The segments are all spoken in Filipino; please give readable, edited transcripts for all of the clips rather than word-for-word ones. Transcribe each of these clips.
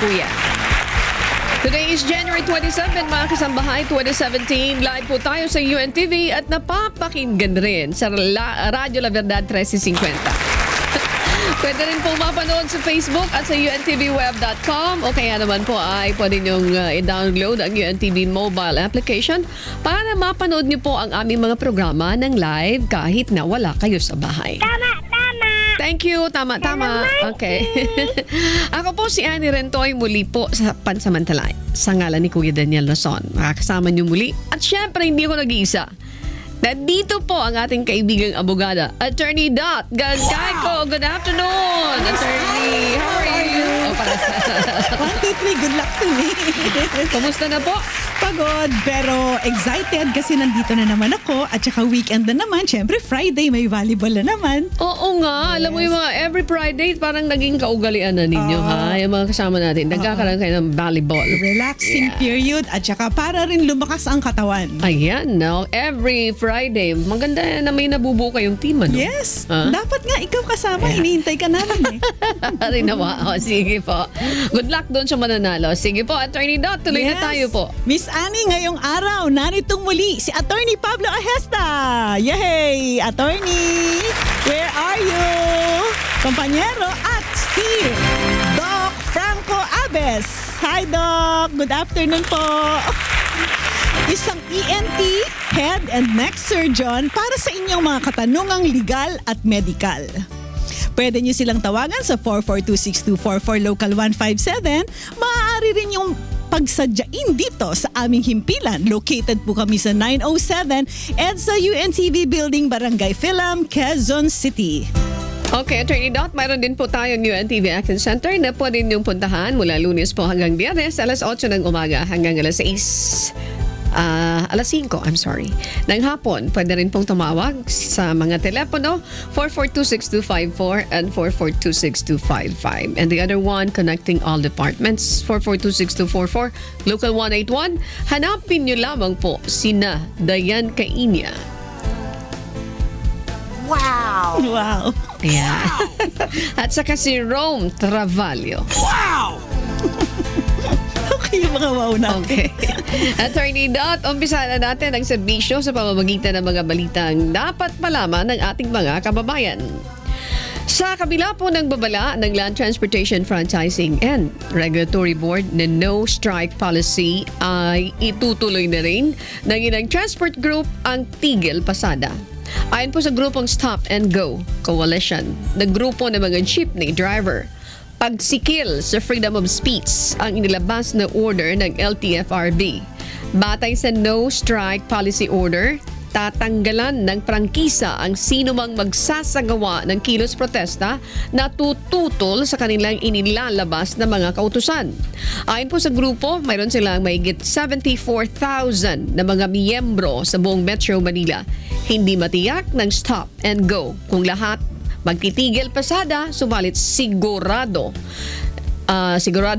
Kuya. Today is January 27, mga kasambahay, 2017. Live po tayo sa UNTV at napapakinggan rin sa Radyo La Verdad 1350. Pwede rin po mapanood sa Facebook at sa untvweb.com o kaya naman po ay pwede nyong i-download ang UNTV mobile application para mapanood nyo po ang aming mga programa ng live kahit na wala kayo sa bahay. Tama! Thank you. Tama. Okay. Ako po si Annie Rentoy muli po sa Pansamantala sa ngalan ni Kuya Daniel Lozon. Makakasama niyo muli. At syempre, hindi ako nag-iisa. Nandito po ang ating kaibigang abogada, Attorney Dot Gancayco. Good afternoon, Attorney. How are you? 1, 2, 3, good luck to me. Kumusta na po? Pagod, pero excited kasi nandito na naman ako at saka weekend na naman. Siyempre, Friday, may volleyball na naman. Oo nga. Alam mo yung mga every Friday, parang naging kaugalian na ninyo, ha? Yung mga kasama natin. Nagkakaroon kayo ng volleyball. Relaxing period at saka para rin lumakas ang katawan. Ayan, no? Every Friday. Maganda na may nabubuo kayong team, ano? Yes. Huh? Dapat nga ikaw kasama. Hinihintay ka namin eh. Rinawa. O, sige po. Good luck doon sa mananalo. Sige po, Attorney Dot, tuloy na tayo po. Miss Annie, ngayong araw, naritong muli si Attorney Pablo Ahesta. Yay! Attorney, where are you? Kompanyero at si Doc Franco Abes. Hi, Doc. Good afternoon po. Isang ENT, head and neck surgeon para sa inyong mga katanungang legal at medical. Pwede nyo silang tawagan sa 4426244 local 157. Maaari rin yung pagsadyain dito sa aming himpilan. Located po kami sa 907 EDSA UNTV Building, Barangay Filam, Quezon City. Okay, Attorney Dot, mayroon din po tayong UNTV Action Center na pwede niyong puntahan mula Lunes po hanggang Biyernes, alas 8 ng umaga hanggang alas 5 ng hapon. Pwede rin pong tumawag sa mga telepono 4426254 and 4426255. And the other one, connecting all departments, 4426244, local 181. Hanapin nyo lamang po sina Dayan Cainia. Wow! Wow. Ayan. At saka si Rome Travalio. Okay yung mga wow natin. Okay. Attorney Dot, umpisa na natin ang serbisyo sa pamamagitan ng mga balitang dapat malaman ng ating mga kababayan. Sa kabila po ng babala ng Land Transportation Franchising and Regulatory Board na no strike policy ay itutuloy na rin ng ilang transport group ang tigil pasada. Ayon po sa grupong Stop and Go Coalition, na grupo ng mga jeepney driver, pagsikil sa freedom of speech ang inilabas na order ng LTFRB. Batay sa no strike policy order, tatanggalan ng prangkisa ang sino mang magsasagawa ng kilos protesta na tututol sa kanilang inilalabas na mga kautusan. Ayon po sa grupo, mayroon silang mahigit 74,000 na mga miyembro sa buong Metro Manila. Hindi matiyak ng stop and go kung lahat magtitigil pasada, subalit sigurado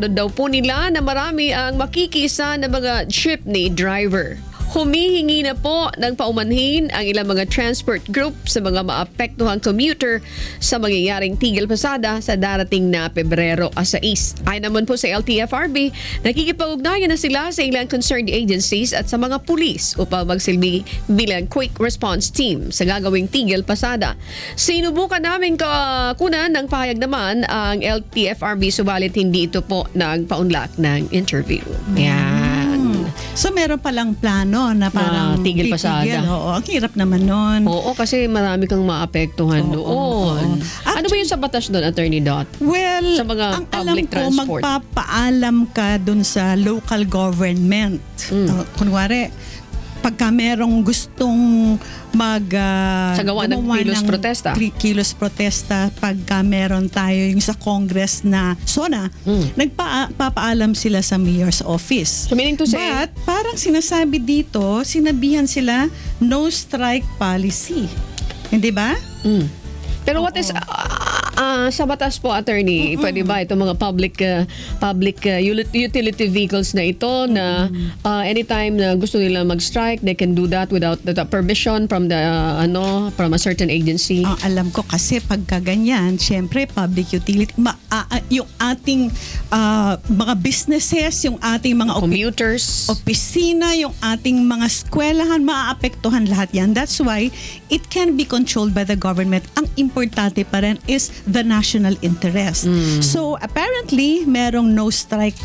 daw po nila na marami ang makikisa ng mga jeepney driver. Humihingi na po ng paumanhin ang ilang mga transport group sa mga maapektuhang commuter sa mangyayaring tigil pasada sa darating na Pebrero 6. Ayon naman po sa LTFRB, nakikipag-ugnayan na sila sa ilang concerned agencies at sa mga pulis upang magsilbi bilang quick response team sa gagawing tigil pasada. Sinubukan namin kunan ng pahayag naman ang LTFRB, subalit hindi ito po nagpaunlak ng interview. Yan. So meron palang plano na parang tigil pasada. Oo, ang hirap naman nun. Oo, kasi marami kang maapektuhan doon. Ano ba yung sa batas doon, Attorney Dot? Well, Sa mga ang public alam ko, transport. magpapaalam ka dun sa local government. Kunwari, pagka merong gustong Sagawa ng gumawa kilos protesta. Kilos protesta, pagka meron tayo yung sa Congress na SONA, nagpapaalam sila sa mayor's office. So meaning to say, But parang sinasabi dito, sinabihan sila no strike policy. Hindi ba? pero what is Sa batas po, attorney, pwede ba itong mga public utility vehicles na ito na anytime na gusto nila mag-strike, they can do that without the permission from the from a certain agency? Ang alam ko kasi pagka ganyan, syempre public utility, yung ating mga businesses, yung ating mga Commuters? opisina, yung ating mga eskwelahan, maaapektuhan lahat yan. That's why it can be controlled by the government. Ang importante pa rin is the national interest. So apparently, merong no strike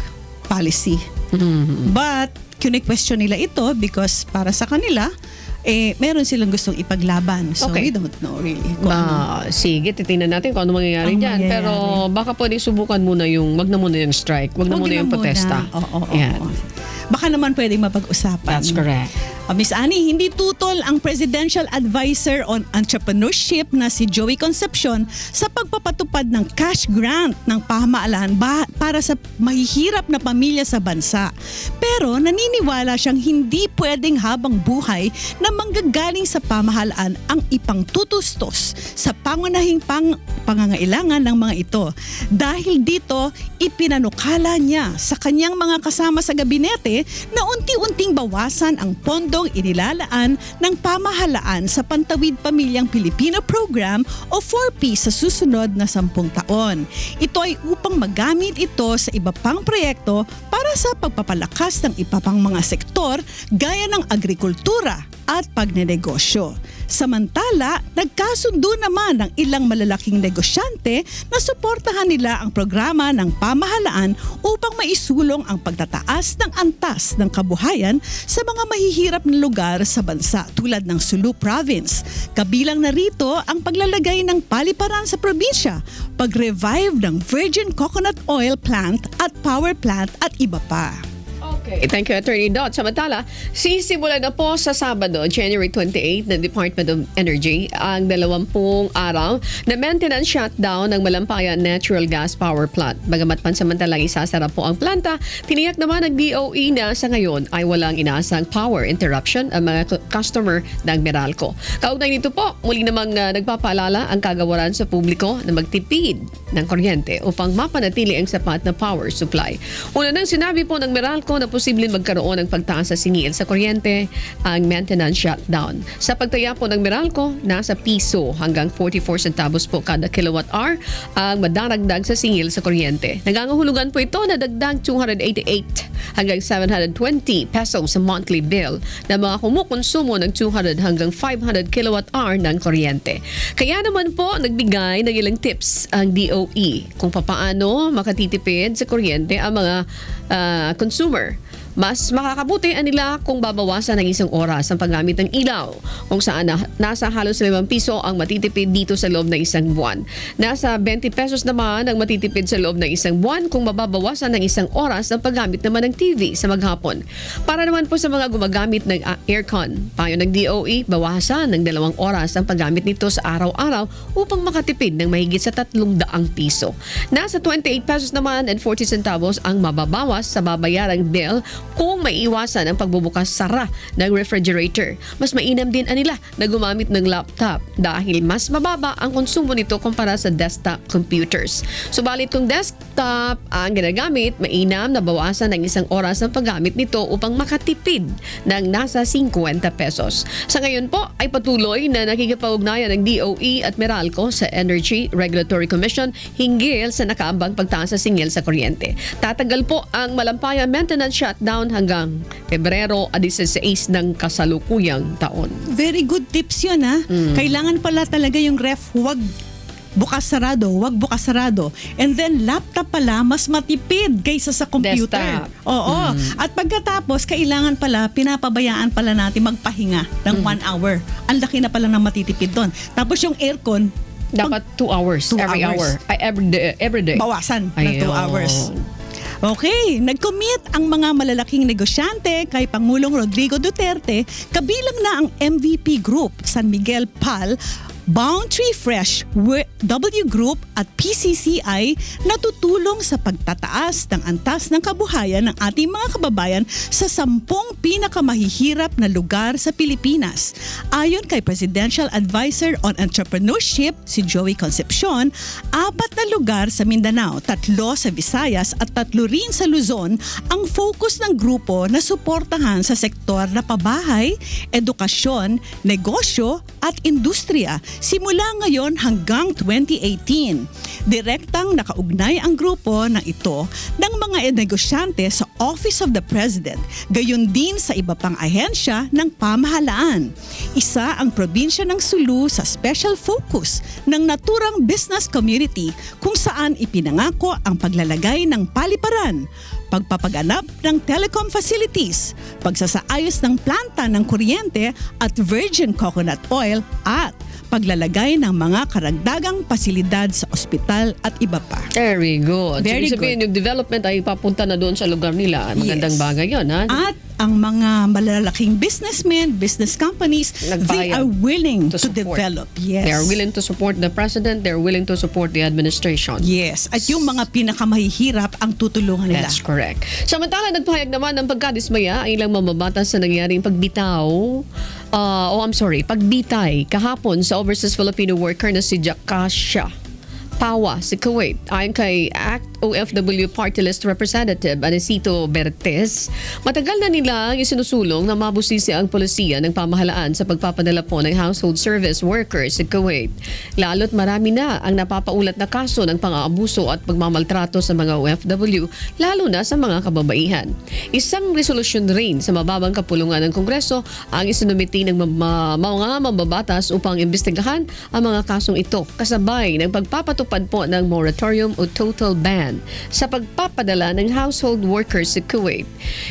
policy. But kine-question nila ito because para sa kanila, meron silang gustong ipaglaban. So Okay. we don't know really. Kung Sige, titingnan natin kung ano mangyayari Ang dyan. mangyayari. Pero baka pwede subukan muna wag na muna yung strike. Wag na Huwag muna na yung protesta. Oo. Yan. Baka naman pwedeng mapag-usapan. That's correct. Miss Annie, hindi tutol ang Presidential Advisor on Entrepreneurship na si Joey Concepcion sa pagpapatupad ng cash grant ng pamahalaan para sa mahihirap na pamilya sa bansa. Pero naniniwala siyang hindi pwedeng habang buhay na manggagaling sa pamahalaan ang ipangtutustos sa pangunahing pangangailangan ng mga ito. Dahil dito, ipinanukala niya sa kanyang mga kasama sa gabinete na unti-unting bawasan ang pondong inilalaan ng pamahalaan sa Pantawid Pamilyang Pilipino Program o 4P sa susunod na 10 taon. Ito ay upang magamit ito sa iba pang proyekto para sa pagpapalakas ng iba pang mga sektor gaya ng agrikultura at pagnenegosyo. Samantala, nagkasundo naman ng ilang malalaking negosyante na suportahan nila ang programa ng pamahalaan upang maisulong ang pagtataas ng antas ng kabuhayan sa mga mahihirap na lugar sa bansa tulad ng Sulu Province. Kabilang na rito ang paglalagay ng paliparan sa probinsya, pag-revive ng virgin coconut oil plant at power plant at iba pa. Okay. Thank you, Attorney Dot. Samantala, sisimulan na po sa Sabado, January 28, ng Department of Energy ang 20 araw na maintenance shutdown ng Malampayan Natural Gas Power Plant. Bagamat pansamantalang isasara po ang planta, tiniyak naman ng DOE na sa ngayon ay walang inaasang power interruption ang mga customer ng Meralco. Kaugnay nito po, muli namang nagpapaalala ang kagawaran sa publiko na magtipid ng kuryente upang mapanatili ang sapat na power supply. Una nang sinabi po ng Meralco na posibleng magkaroon ng pagtaas sa singil sa kuryente ang maintenance shutdown. Sa pagtaya po ng Meralco, nasa piso hanggang 44 centavos po kada kilowatt hour ang madaragdag sa singil sa kuryente. Nangangahulugan po ito na dagdag 288 hanggang 720 pesos sa monthly bill na mga kumukonsumo ng 200 hanggang 500 kilowatt hour ng kuryente. Kaya naman po nagbigay ng ilang tips ang DOE kung papaano makatitipid sa kuryente ang mga consumer. Mas makakabuti nila kung babawasan ng 1 oras ang paggamit ng ilaw kung saan nasa halos 5 piso ang matitipid dito sa loob ng 1 buwan. Nasa 20 pesos naman ang matitipid sa loob ng 1 buwan kung mababawasan ng 1 oras ang paggamit naman ng TV sa maghapon. Para naman po sa mga gumagamit ng aircon, payo ng DOE, bawasan ng 2 oras ang paggamit nito sa araw-araw upang makatipid ng mahigit sa 300 piso. Nasa 28 pesos naman and 40 centavos ang mababawas sa babayarang bill kung maiiwasan ang pagbubukas-sara ng refrigerator. Mas mainam din nila na gumamit ng laptop dahil mas mababa ang konsumo nito kumpara sa desktop computers. Subalit kung desktop ang ginagamit, mainam na bawasan ng 1 oras ang paggamit nito upang makatipid ng nasa 50 pesos. Sa ngayon po ay patuloy na nakikipag-ugnayan ng DOE at Meralco sa Energy Regulatory Commission hinggil sa nakaambang pagtaas sa singil sa kuryente. Tatagal po ang Malampayan Maintenance Shutdown hanggang Pebrero 16 ng kasalukuyang taon. Very good tips yun ha. Kailangan pala talaga yung ref wag bukas-sarado, wag bukas-sarado. And then laptop pala mas matipid kaysa sa computer. Desktop. Oo. At pagkatapos kailangan pala pinapabayaan pala natin magpahinga ng 1 hour. Ang laki na pala ng matitipid doon. Tapos yung aircon Dapat 2 hours 2 every hours. hour. Ay, every day. bawasan ng 2 Ayun. hours. Okay, nag-commit ang mga malalaking negosyante kay Pangulong Rodrigo Duterte, kabilang na ang MVP Group, San Miguel PAL, Boundary Fresh, W Group at PCCI natutulong sa pagtataas ng antas ng kabuhayan ng ating mga kababayan sa 10 pinakamahihirap na lugar sa Pilipinas. Ayon kay Presidential Advisor on Entrepreneurship, si Joey Concepcion, 4 na lugar sa Mindanao, 3 sa Visayas at 3 rin sa Luzon ang focus ng grupo na suportahan sa sektor na pabahay, edukasyon, negosyo at industriya simula ngayon hanggang 2018. Direktang nakaugnay ang grupo na ito ng mga negosyante sa Office of the President, gayon din sa iba pang ahensya ng pamahalaan. Isa ang probinsya ng Sulu sa special focus ng naturang business community kung saan ipinangako ang paglalagay ng paliparan, pagpapaganap ng telecom facilities, pagsasaayos ng planta ng kuryente at virgin coconut oil at paglalagay ng mga karagdagang pasilidad sa ospital at iba pa. Very good. Very Ibig sabihin, yung development ay papunta na doon sa lugar nila. Magandang Yes. bagay yun, ha? At ang mga malalaking businessmen, business companies, they Nagbayad are willing to support. develop. Yes. They're willing to support the president. They're willing to support the administration. Yes. At yung mga pinakamahihirap ang tutulungan nila. That's correct. Samantala, nagpahayag naman ng pagkadismaya ang ilang mamabatas sa nangyaring pagbitay kahapon sa overseas Filipino worker na si Jakasha Pawa si Kuwait. Ayon kay ACT OFW Party List Representative Anesito Bertes, matagal na nilang isinusulong na mabusisi ang polisiya ng pamahalaan sa pagpapadala po ng household service workers sa Kuwait. Lalo't marami na ang napapaulat na kaso ng pang-aabuso at pagmamaltrato sa mga OFW, lalo na sa mga kababaihan. Isang resolusyon rin sa mababang kapulungan ng Kongreso ang isinumiti ng mga mambabatas upang imbestigahan ang mga kasong ito, kasabay ng pagpapatupad po ng moratorium o total ban sa pagpapadala ng household workers sa Kuwait.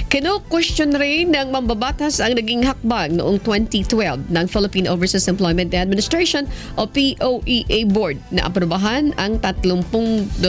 Kino-question rin ng mambabatas ang naging hakbang noong 2012 ng Philippine Overseas Employment Administration o POEA Board na aprobahan ang 32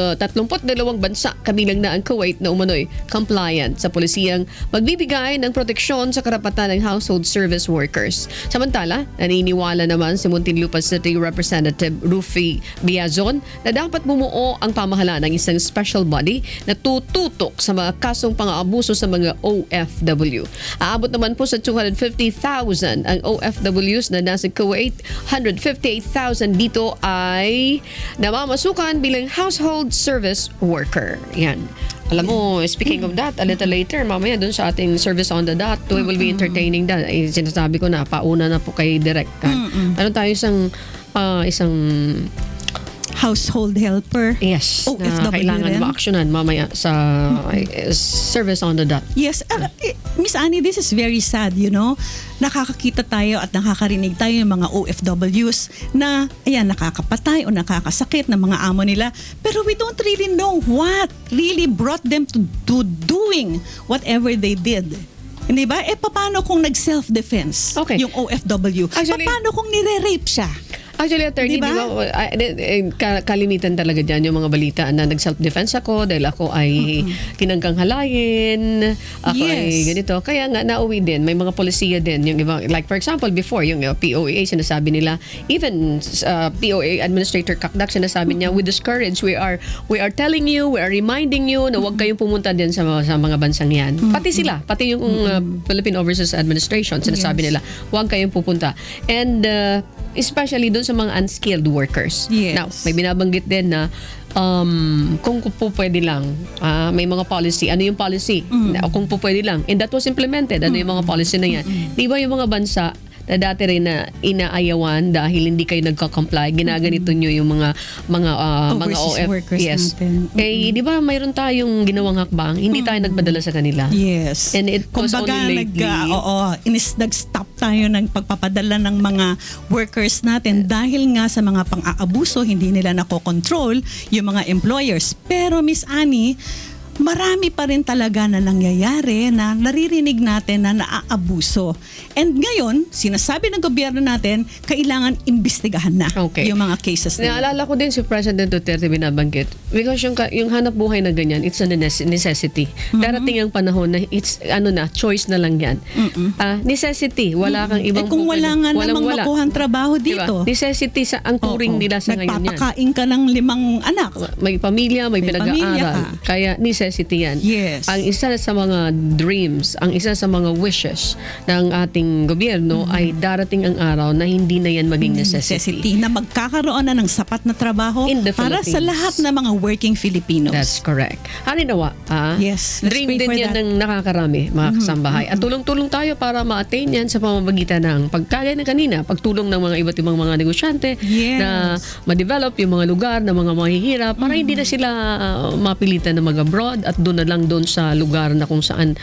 bansa kabilang na ang Kuwait na umano'y compliant sa polisiyang magbibigay ng proteksyon sa karapatan ng household service workers. Samantala, naniniwala naman si Muntinlupa City Representative Rufi Biazon na dapat bumuo ang pamahalaan ng isang special body na tututok sa mga kasong pang-aabuso sa mga OFW. Aabot naman po sa 250,000 ang OFWs na nasa Kuwait. 158,000 dito ay namamasukan bilang household service worker. Yan. Alam mo, speaking of that, a little later, mamaya dun sa ating service on the dot, we will be entertaining that. Ay, sinasabi ko na, pauna na po kay Direk. Ano tayo isang Household helper. yes, na OFW kailangan rin? ma-actionan mamaya sa service on the dot. Yes. Miss Annie, this is very sad, you know. Nakakakita tayo at nakakarinig tayo ng mga OFWs na, ayan, nakakapatay o nakakasakit ng mga amo nila. Pero we don't really know what really brought them to doing whatever they did. Hindi ba? Paano kung nag-self-defense Okay. yung OFW? Actually, paano kung nire-rape siya? Actually, attorney, Diba? di ba, kalimitan talaga dyan yung mga balita na nag-self-defense ako dahil ako ay tinanggang halayin, ako ay Yes. ganito. Kaya nga, nauwi din. May mga polisiya din. Yung iba, like for example, before, yung POEA, sinasabi nila, even POA Administrator Kakdak, sinasabi niya, we discourage, we are telling you, we are reminding you na huwag kayong pumunta din sa mga bansang yan. Pati sila, pati yung Philippine Overseas Administration, sinasabi nila, huwag kayong pupunta. And especially doon sa mga unskilled workers. Yes. Now, may binabanggit din na kung po pwede lang, may mga policy. Ano yung policy? Kung po pwede lang. And that was implemented. Ano yung mga policy na yan? Di ba yung mga bansa na dati rin na inaayawan dahil hindi kayo nagko-comply, ginaganito nyo yung mga Overseas OF. workers Yes. natin. Di ba mayroon tayong ginawang hakbang? Hindi tayo nagpadala sa kanila. Yes. And it was Kumbaga, only lately. nag-stop tayo ng pagpapadala ng mga workers natin dahil nga sa mga pang-aabuso, hindi nila nakokontrol yung mga employers. Pero Miss Annie, marami pa rin talaga na nangyayari na naririnig natin na naaabuso. And ngayon, sinasabi ng gobyerno natin, kailangan imbestigahan na Okay. yung mga cases na yun. Naalala ko din si President Duterte binabanggit. Because yung hanap buhay na ganyan, it's a necessity. Darating ang panahon na it's choice na lang yan. Necessity. Wala kang ibang Kung wala nga namang makuhang trabaho Diba? dito. Necessity ang turing nila sa ngayon yan. Nagpapakain ka ng 5 anak. May pamilya, may May pamilya pinag-aaral. ka. Kaya necessity yan. Yes. Ang isa sa mga dreams, ang isa sa mga wishes ng ating gobyerno ay darating ang araw na hindi na yan maging necessity. Na magkakaroon na ng sapat na trabaho In the para sa Philippines. lahat ng mga working Filipinos. That's correct. Harinawa, Yes, let's dream pray din for yan that. ng nakakarami, mga kasambahay. At tulong-tulong tayo para ma-attain yan sa pamamagitan ng pagkagaya ng kanina, pagtulong ng mga iba't ibang mga negosyante Yes. na ma-develop yung mga lugar ng mga mahihirap para hindi na sila mapilitan na mag-abroad at doon na lang doon sa lugar na kung saan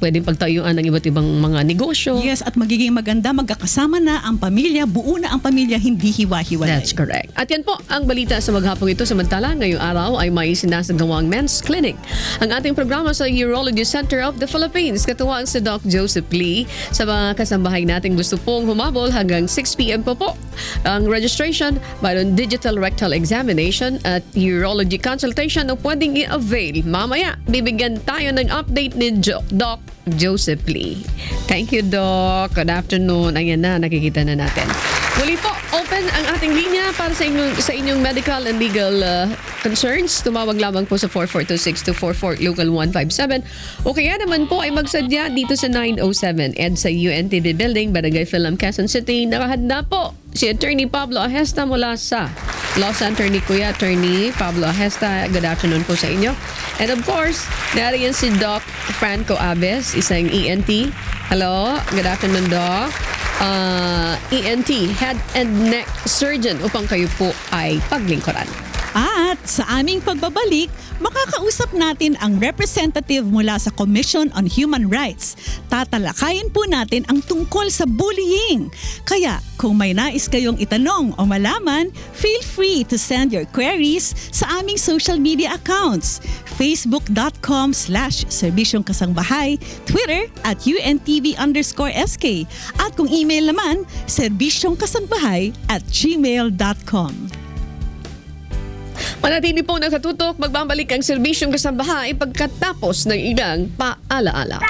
pwedeng pagtayuan ng iba't ibang mga negosyo. Yes, at magiging maganda, magkakasama na ang pamilya, buo na ang pamilya, hindi hiwa-hiwalay. That's correct. At yan po ang balita sa maghapong ito. Samantala, ngayong araw ay may sinasagawang men's clinic. Ang ating programa sa Urology Center of the Philippines. Katuwang si Doc Joseph Lee. Sa mga kasambahay natin gusto pong humabol hanggang 6 p.m. po. Ang registration, mayroon digital rectal examination at urology consultation na pwedeng i-avail. Mamaya, bibigyan tayo ng update ni Doc Joseph Lee. Thank you, Doc. Good afternoon. Ayan na, nakikita na natin. Muli po, open ang ating linya para sa inyong medical and legal concerns. Tumawag lamang po sa 4426-244 Local 157. O kaya naman po ay magsadya dito sa 907 EDSA UNTV Building, Barangay Philam, Quezon City. Nakahanda po si Attorney Pablo Ahesta mula sa Law Center ni Kuya Attorney Pablo Ahesta. Good afternoon po sa inyo. And of course, nariyan si Doc Franco Abes, isang ENT. Hello, good afternoon, Doc. ENT, Head and Neck Surgeon, upang kayo po ay paglingkuran. At sa aming pagbabalik, makakausap natin ang representative mula sa Commission on Human Rights. Tatalakayin po natin ang tungkol sa bullying. Kaya kung may nais kayong itanong o malaman, feel free to send your queries sa aming social media accounts. Facebook.com/Serbisyong Kasangbahay, Twitter @UNTV_SK. At kung email naman, serbisyongkasangbahay@gmail.com. Manatili po nakatutok, magbabalik ang Serbisyong Kasambahay pagkatapos ng ilang paalaala.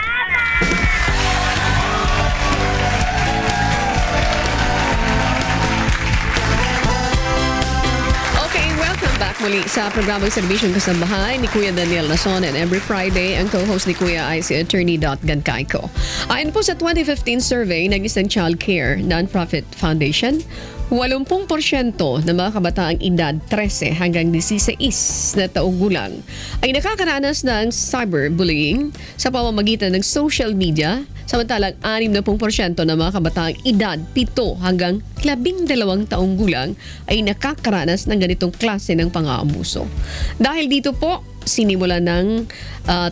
Okay, welcome back muli sa programang Serbisyong Kasambahay ni Kuya Daniel Nason, and every Friday ang co-host ni Kuya ay si Attorney Gancayco. Ayon po sa 2015 survey ng isang child care non-profit foundation, 80% ng mga kabataang edad 13 hanggang 16 na taong gulang ay nakakaranas ng cyberbullying sa pamamagitan ng social media, samantalang 60% ng mga kabataang edad 7 hanggang 12 taong gulang ay nakakaranas ng ganitong klase ng pang-aabuso. Dahil dito po, sinimula ng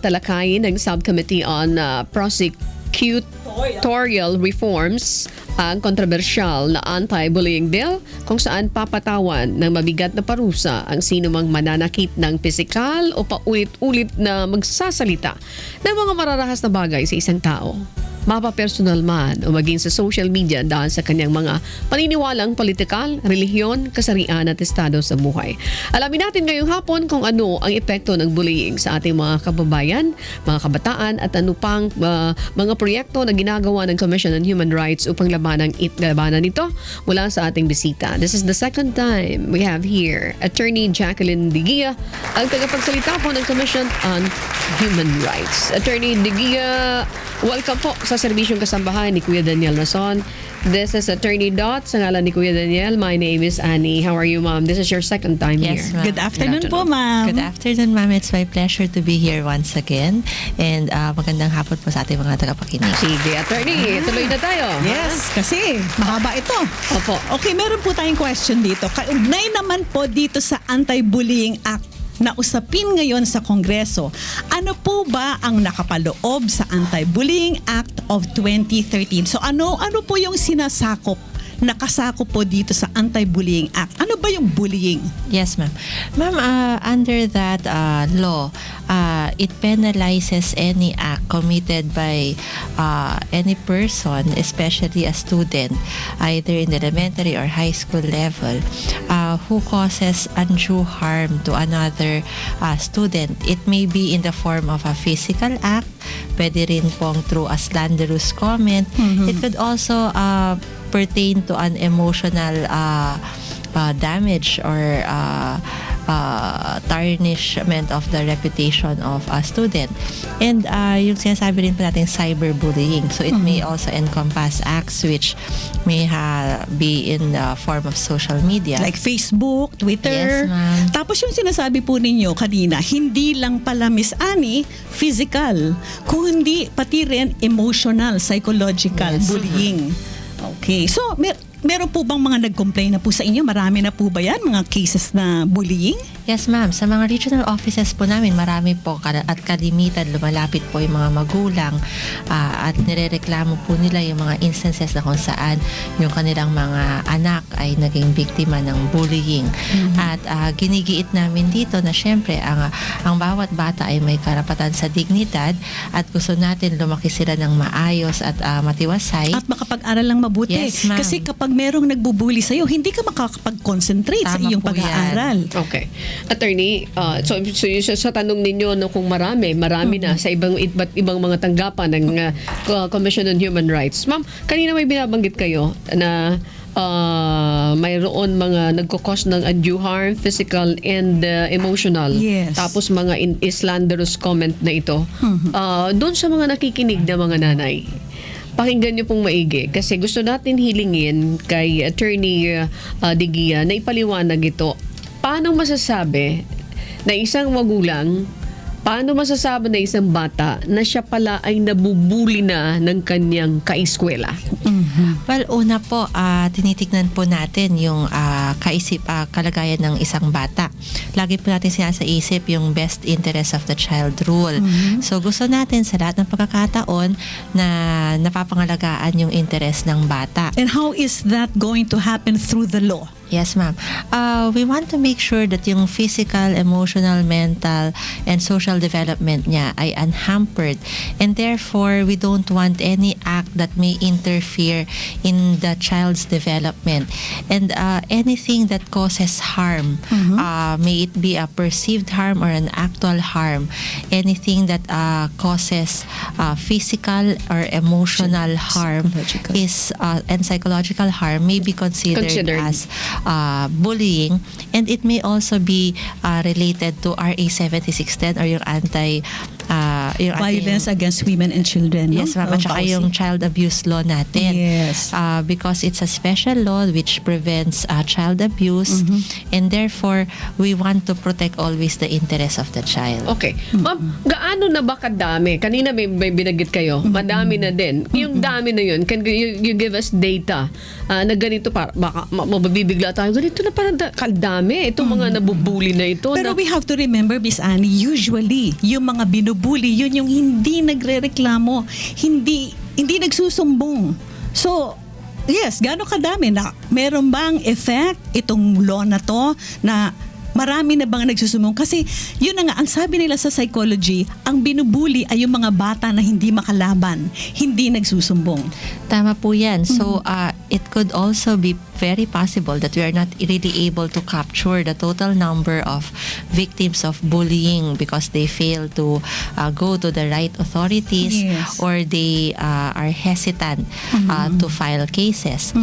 talakayin ng Subcommittee on Prosecutorial Reforms ang kontrobersyal na anti-bullying bill kung saan papatawan ng mabigat na parusa ang sinumang mananakit ng pisikal o paulit-ulit na magsasalita ng mga mararahas na bagay sa isang tao, mapapersonal man o maging sa social media dahil sa kanyang mga paniniwalang politikal, relihiyon, kasarian at estado sa buhay. Alamin natin ngayong hapon kung ano ang epekto ng bullying sa ating mga kababayan, mga kabataan at ano pang mga proyekto na ginagawa ng Commission on Human Rights upang labanan ito mula sa ating bisita. This is the second time we have here Attorney Jacqueline Digia, ang tagapagsalita po ng Commission on Human Rights. Attorney Digia, welcome po sa Serbisyong Kasambahay ni Kuya Daniel Nason. This is Attorney Dot. Sa ngalan ni Kuya Daniel, my name is Annie. How are you, ma'am? This is your second time Yes, here. ma'am. Good afternoon po, ma'am. Good afternoon, ma'am. It's my pleasure to be here once again. And magandang hapon po sa ating mga tagapakinig. Sige, Attorney. Tuloy na tayo. Yes, kasi mahaba ito. Opo. Okay, meron po tayong question dito. Kaugnay naman po dito sa Anti-Bullying Act na usapin ngayon sa Kongreso. Ano po ba ang nakapaloob sa Anti-Bullying Act of 2013? So ano po yung sinasakop, nakasakop po dito sa Anti-Bullying Act? Ano ba ba yung bullying? Yes, ma'am. Ma'am, under that law, it penalizes any act committed by any person, especially a student, either in the elementary or high school level, who causes undue harm to another student. It may be in the form of a physical act, pwede rin pong through a slanderous comment. It could also pertain to an emotional damage or tarnishment of the reputation of a student. And yung sinasabi rin po natin cyberbullying. So it may also encompass acts which may be in the form of social media. Like Facebook, Twitter. Yes, ma'am. Tapos yung sinasabi po ninyo kanina, hindi lang pala, Miss Annie, physical, kundi pati rin emotional, psychological Yes. bullying. Okay. So, meron po bang mga nag-complain na po sa inyo? Marami na po ba yan? Mga cases na bullying? Yes, ma'am. Sa mga regional offices po namin, marami po at kalimitan lumalapit po yung mga magulang at nirereklamo po nila yung mga instances na kung saan yung kanilang mga anak ay naging biktima ng bullying. At ginigiit namin dito na syempre ang bawat bata ay may karapatan sa dignidad at gusto natin lumaki sila ng maayos at matiwasay. At makapag-aral lang mabuti. Yes, ma'am. Kasi kapag merong nagbubuli sa'yo, hindi ka makakapag-concentrate sa Tama iyong po yan. pag-aaral. Okay. Attorney, so sa tanong ninyo no, kung marami na sa iba't ibang mga tanggapan ng Commission on Human Rights. Ma'am, kanina may binabanggit kayo na mayroon mga nagkukos ng undue harm, physical and emotional. Yes. Tapos mga slanderous comment na ito. Doon sa mga nakikinig na mga nanay, pakinggan niyo pong maigi kasi gusto natin hilingin kay Attorney Digia na ipaliwanag ito. Paano masasabi na isang magulang, paano masasabi na isang bata na siya pala ay nabubuli na ng kanyang kaeskwela? Well, una po, tinitignan po natin yung kalagayan ng isang bata. Lagi po natin sinasaisip yung best interest of the child rule. So, gusto natin sa lahat ng pagkakataon na napapangalagaan yung interest ng bata. And how is that going to happen through the law? Yes, ma'am. We want to make sure that yung physical, emotional, mental, and social development niya ay unhampered. And therefore, we don't want any act that may interfere in the child's development. And anything that causes harm, may it be a perceived harm or an actual harm, anything that causes physical or emotional harm Psychological. is and psychological harm may be considered as bullying, and it may also be related to RA 7610 or yung Violence against women and children. Yes, no? ma'am. At saka Policy. yung child abuse law natin. Yes. Because it's a special law which prevents child abuse, and therefore, we want to protect always the interest of the child. Okay. Ma'am, gaano na ba kadami? Kanina may binanggit kayo, madami na din. Yung dami na yun, can you give us data na ganito baka mabibigla tayo, ganito na parang kadami. Itong mga nabubuli na ito. Pero we have to remember, Miss Annie, usually, yung mga binubuli, yun yung hindi nagre-reklamo, hindi nagsusumbong. So, yes, gaano kadami na meron bang effect itong law na to na marami na bang nagsusumbong? Kasi yun na nga, ang sabi nila sa psychology, ang binubuli ay yung mga bata na hindi makalaban, hindi nagsusumbong. Tama po yan. So, it could also be very possible that we are not really able to capture the total number of victims of bullying because they fail to go to the right authorities. Yes. Or they are hesitant to file cases.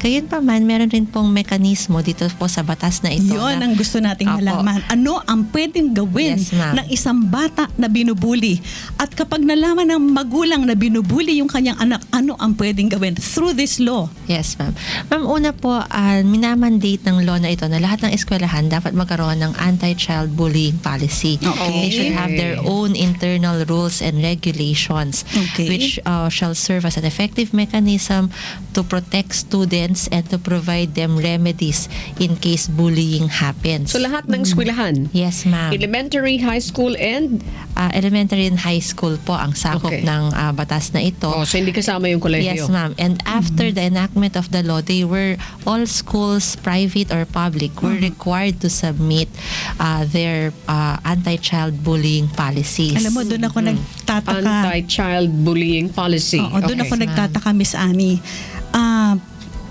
Gayon pa man, meron rin pong mekanismo dito po sa batas na ito. Yun na, ang gusto nating Apo. malaman. Ano ang pwedeng gawin Yes, ma'am. ng isang bata na binubuli? At kapag nalaman ng magulang na binubuli yung kanyang anak, ano ang pwedeng gawin through this law? Yes, ma'am. Ma'am, una po, minamandate ng law na ito na lahat ng eskwelahan dapat magkaroon ng anti-child bullying policy. Okay. They should have their own internal rules and regulations, Okay. which shall serve as an effective mechanism to protect students and to provide them remedies in case bullying happens. So lahat ng eskwelahan, Yes, ma'am. elementary, high school, and elementary and high school po ang sakop Okay. ng batas na ito. Oh, so hindi kasama yung kolehiyo. Yes, ma'am. And after the enactment of the law, all schools, private or public, were required to submit their anti-child bullying policies. Alam mo, doon ako nagtataka. Anti-child bullying policy. Oo, doon Okay. ako nagtataka, Miss Annie.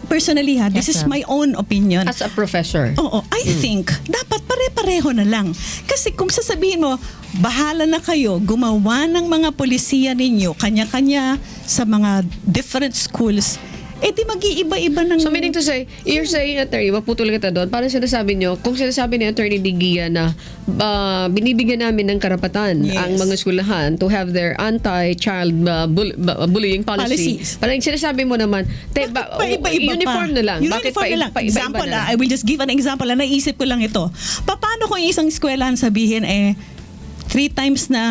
Personally this Yes, is ma'am. my own opinion. As a professor. Oo, I think dapat pare-pareho na lang. Kasi kung sasabihin mo, bahala na kayo gumawa ng mga polisiya ninyo, kanya-kanya sa mga different schools, di mag-iiba-iba ng... So meaning to say, you're saying, attorney, maputol kita doon, parang sinasabi nyo, kung sinasabi ni Attorney Digia na binibigyan namin ng karapatan Yes. ang mga eskwelahan to have their anti-child bullying policy. Policies. Parang sinasabi mo naman, Paiba-iba uniform pa. na lang. Bakit Uniform na lang. paiba-iba Example na lang? I will just give an example. Naisip ko lang ito. Paano kung isang eskwelahan sabihin 3 times na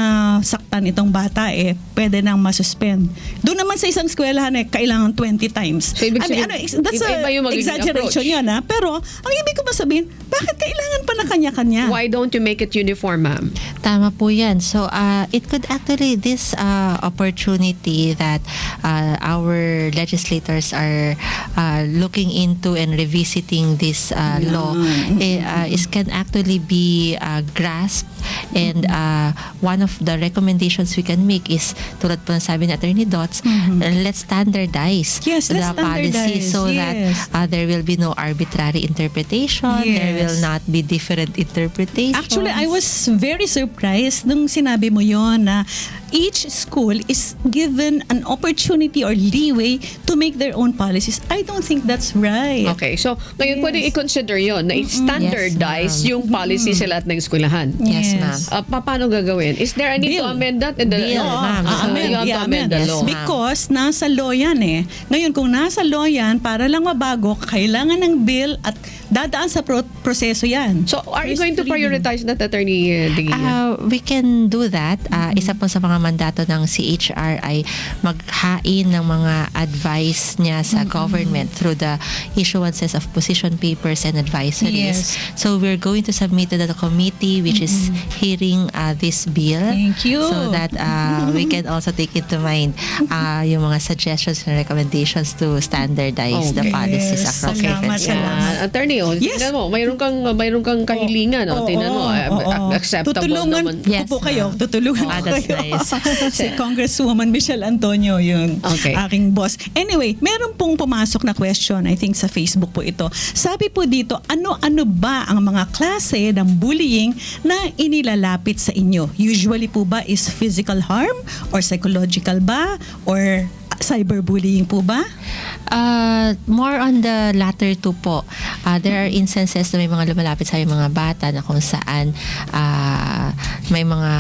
saktan itong bata, pwede nang masuspend. Doon naman sa isang eskwelahan, kailangan 20 times. So, ibig sabihin, That's iba yung magiging exaggeration approach. yun, ha? Pero, ang ibig ko masabihin, bakit kailangan pa na kanya-kanya? Why don't you make it uniform, ma'am? Tama po yan. So, it could actually, this opportunity that our legislators are looking into and revisiting this law can actually be grasped. And one of the recommendations we can make is, tulad po ng sabi ni Attorney Dots, let's standardize Yes, let's the policy standardize. so Yes. that there will be no arbitrary interpretation. There will Yes. not be different interpretations. Actually, I was very surprised nung sinabi mo yon na each school is given an opportunity or leeway to make their own policies. I don't think that's right. Okay, so ngayon Yes. pwede i-consider yon na i-standardize Yes, ma'am. yung policy sa lahat ng eskwelahan. Yes, ma'am. Paano gagawin? Is there a need to Bill. amend that in the Bill, law? ma'am. You have to amend the Yes, law. ma'am. Because nasa law yan Ngayon, kung nasa law yan, para lang mabago, kailangan ng bill at dadaan sa proseso yan. So, are you First going to reading. prioritize that, Attorney Digia? We can do that. Isa po sa mga mandato ng CHR ay maghain ng mga advice niya sa government through the issuances of position papers and advisories. Yes. So we're going to submit to the committee which is hearing this bill. Thank you. So that we can also take into mind yung mga suggestions and recommendations to standardize the Okay. policies Yes. across Salamat, different schools. salamat. Attorney, Yes. tingnan mo, mayroon kang kahilingan. Tingnan mo, acceptable Tutulungan naman. ko Yes, po kayo. ma'am. Tutulungan ko That's kayo. nice. Si Congresswoman Michelle Antonio, yun. Okay. Aking boss. Anyway, meron pong pumasok na question, I think sa Facebook po ito. Sabi po dito, ano-ano ba ang mga klase ng bullying na inilalapit sa inyo? Usually po ba is physical harm or psychological ba or cyberbullying po ba? More on the latter two po. There are instances na may mga lumalapit sa mga bata na kung saan may mga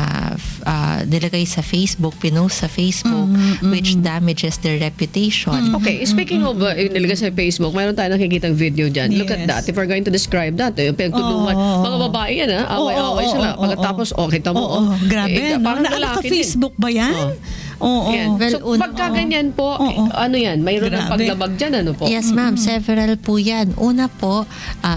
nilagay sa Facebook, pinost sa Facebook, which damages their reputation. Okay, speaking of nilagay sa Facebook, mayroon tayong nakikitang video dyan. Look at Yes. that. If we're going to describe that, pinagtulungan. Mga babae yan, away-away sila. Pagkatapos, kita mo. Grabe, no? Parang lalaki din. Facebook ba yan? Oo. Yan. Well, So, pagka ganyan po, Oo. ano yan? Mayroon ng Grabe. paglabag dyan, ano po? Yes, ma'am. Several po yan. Una po,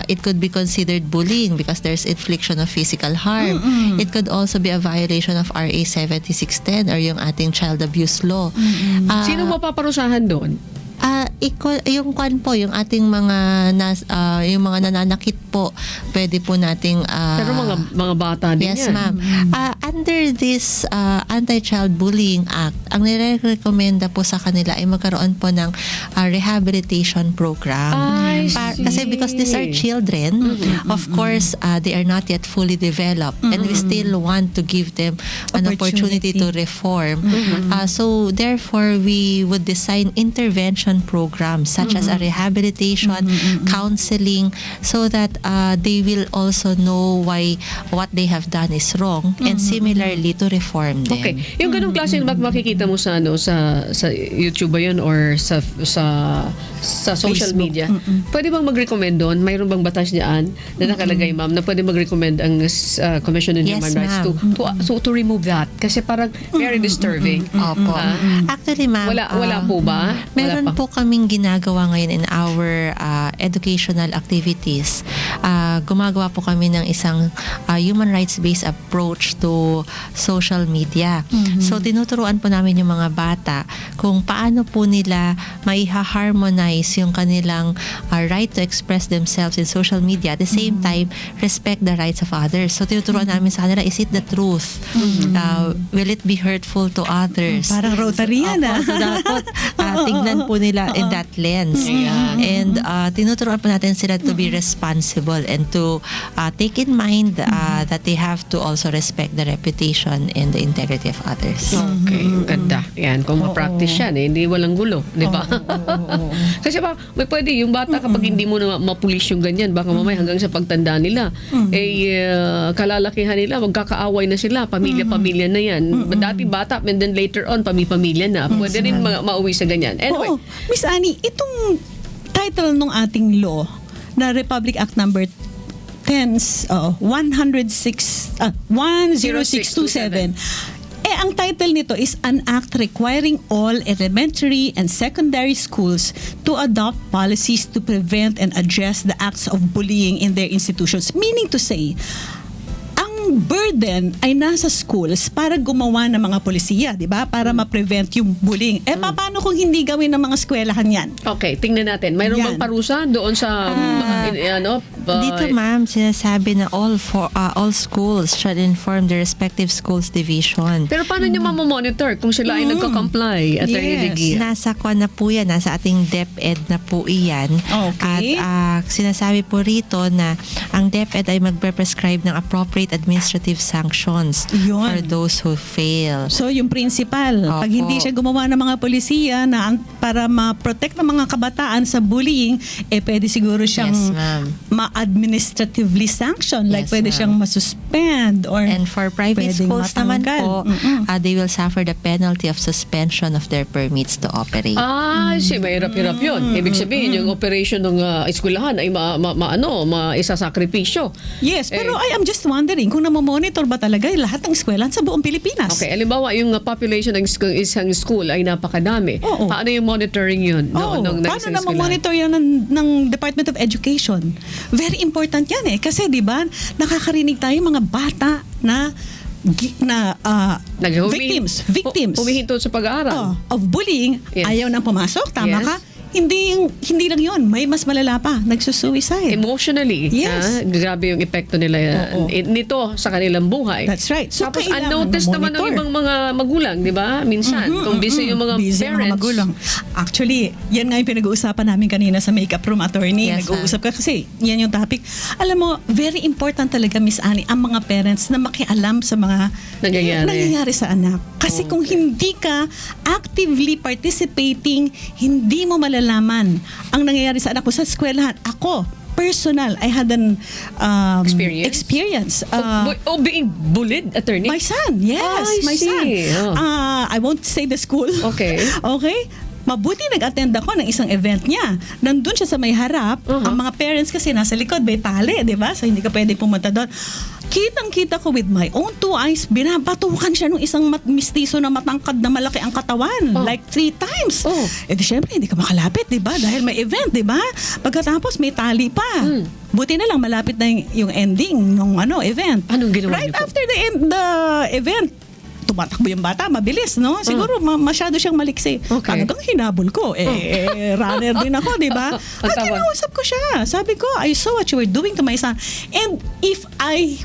it could be considered bullying because there's infliction of physical harm. It could also be a violation of RA 7610 or yung ating child abuse law. Sino mapaparusahan doon? Yung kwan po, yung ating mga yung mga nananakit po, pwede po nating Pero mga bata din yes, yan. ma'am. Under this Anti-Child Bullying Act, ang nire-recommenda po sa kanila ay magkaroon po ng rehabilitation program. I see. Kasi because these are children, of course, they are not yet fully developed and we still want to give them an opportunity to reform. So therefore, we would design intervention programs such as a rehabilitation, counseling, so that they will also know why what they have done is wrong and similarly to reform them. Okay. Yung ganung klase makikita mo sa sa YouTube ba yun or sa social Facebook. media. Pwede bang mag-recommend doon? Mayroon bang batas diyan na nakalagay, ma'am, na pwede mag-recommend ang Commission on Yes, Human Rights to remove that kasi parang very disturbing. Opo. Ah. Actually, ma'am, Wala po ba? meron Wala pa. po kami naming ginagawa ngayon in our educational activities. Gumagawa po kami ng isang human rights-based approach to social media. So, tinuturuan po namin yung mga bata kung paano po nila maiha-harmonize yung kanilang right to express themselves in social media. At the same time, respect the rights of others. So, tinuturuan namin sa kanila, is it the truth? Will it be hurtful to others? Parang Rotary yan, Opo, so dapat tignan po nila in that lens. And tinuturuan po natin sila to be responsible and to take in mind that they have to also respect the reputation and the integrity of others. Okay, ganda. Yan, kung ma-practice yan, hindi walang gulo, di ba? Kasi ba, may pwede, yung bata kapag hindi mo na mapulis yung ganyan, baka mamaya hanggang sa pagtanda nila, kalalakihan nila, magkakaaway na sila, pamilya-pamilya na yan. Dati bata, and then later on, pamilya na. Pwede rin mauwi sa ganyan. Anyway. Oo. Miss Annie, itong title ng ating law na Republic Act number 10627, ang title nito is an act requiring all elementary and secondary schools to adopt policies to prevent and address the acts of bullying in their institutions. Meaning to say, ang burden ay nasa schools para gumawa ng mga polisiya, di ba? Para ma-prevent yung bullying. Paano kung hindi gawin ng mga eskwelahan yan? Okay, tingnan natin. Mayroon bang parusa doon sa Dito, ma'am, sinasabi na all schools should inform their respective schools division. Pero paano nyo mamomonitor kung sila ay nagko-comply, Attorney Digia? Nasa kwan na po yan, nasa ating DepEd na po iyan. Okay. At sinasabi po rito na ang DepEd ay magpe-prescribe ng appropriate administrative sanctions Yun. for those who fail. So, yung principal, pag Opo. hindi siya gumawa ng mga polisiya na para ma-protect ng mga kabataan sa bullying, pwede siguro siyang Yes, ma'am. ma-administratively sanction. Like, Yes, pwede ma'am. siyang masuspend or And for private pwedeng schools naman matanggal. po, they will suffer the penalty of suspension of their permits to operate. Mahirap-hirap yun. Ibig sabihin, yung operation ng eskwelahan ay maisasakripisyo. Yes, pero I am just wondering kung namomonitor ba talaga yung lahat ng eskwelahan sa buong Pilipinas? Okay, alimbawa, yung population ng isang school ay napakadami. Oo. Paano yung monitoring yun? Paano na monitor yan ng Department of Education? Very important yan kasi di ba nakakarinig tayo mga bata na victims Humihinto sa pag-aaral. of bullying. Yes. Ayaw nang pumasok, tama Yes. ka? Hindi lang yon, may mas malala pa, nagsusuicide. Emotionally, Yes. grabe yung epekto nila nito sa kanilang buhay. That's right. So, Tapos kailangan unnoticed naman ng ma-monitor. ibang mga magulang, di ba? Minsan, kung busy yung mga Busy parents. mga magulang. Actually, yan nga yung pinag-uusapan namin kanina sa Makeup Room, Attorney. Yes, Nag-uusap ka kasi yan yung topic. Alam mo, very important talaga, Miss Annie, ang mga parents na makialam sa mga nangyayari sa anak. Kasi kung hindi ka actively participating, hindi mo malalaman ang nangyayari sa anak mo sa eskwelahan. Ako, personal, I had an experience. Being bullied, Attorney? My son, yes, my son. see. I won't say the school. Okay. Okay? Mabuti nag-attend ako ng isang event niya. Nandun siya sa may harap. Ang mga parents kasi nasa likod, may tali, di ba? So hindi ka pwede pumunta doon. Kitang-kita ko with my own two eyes, binabatukan siya ng isang mistiso na matangkad na malaki ang katawan. Like 3 times. Di syempre, hindi ka makalapit, di ba? Dahil may event, di ba? Pagkatapos, may tali pa. Buti na lang, malapit na yung ending ng event. Anong ginawa Right niyo po? after the event, tumatakbo yung bata, mabilis, no? Siguro masyado siyang maliksi. Okay. Talagang hinabol ko. Runner din ako, di ba? At kinausap ko siya. Sabi ko, I saw what you were doing to my son. And if I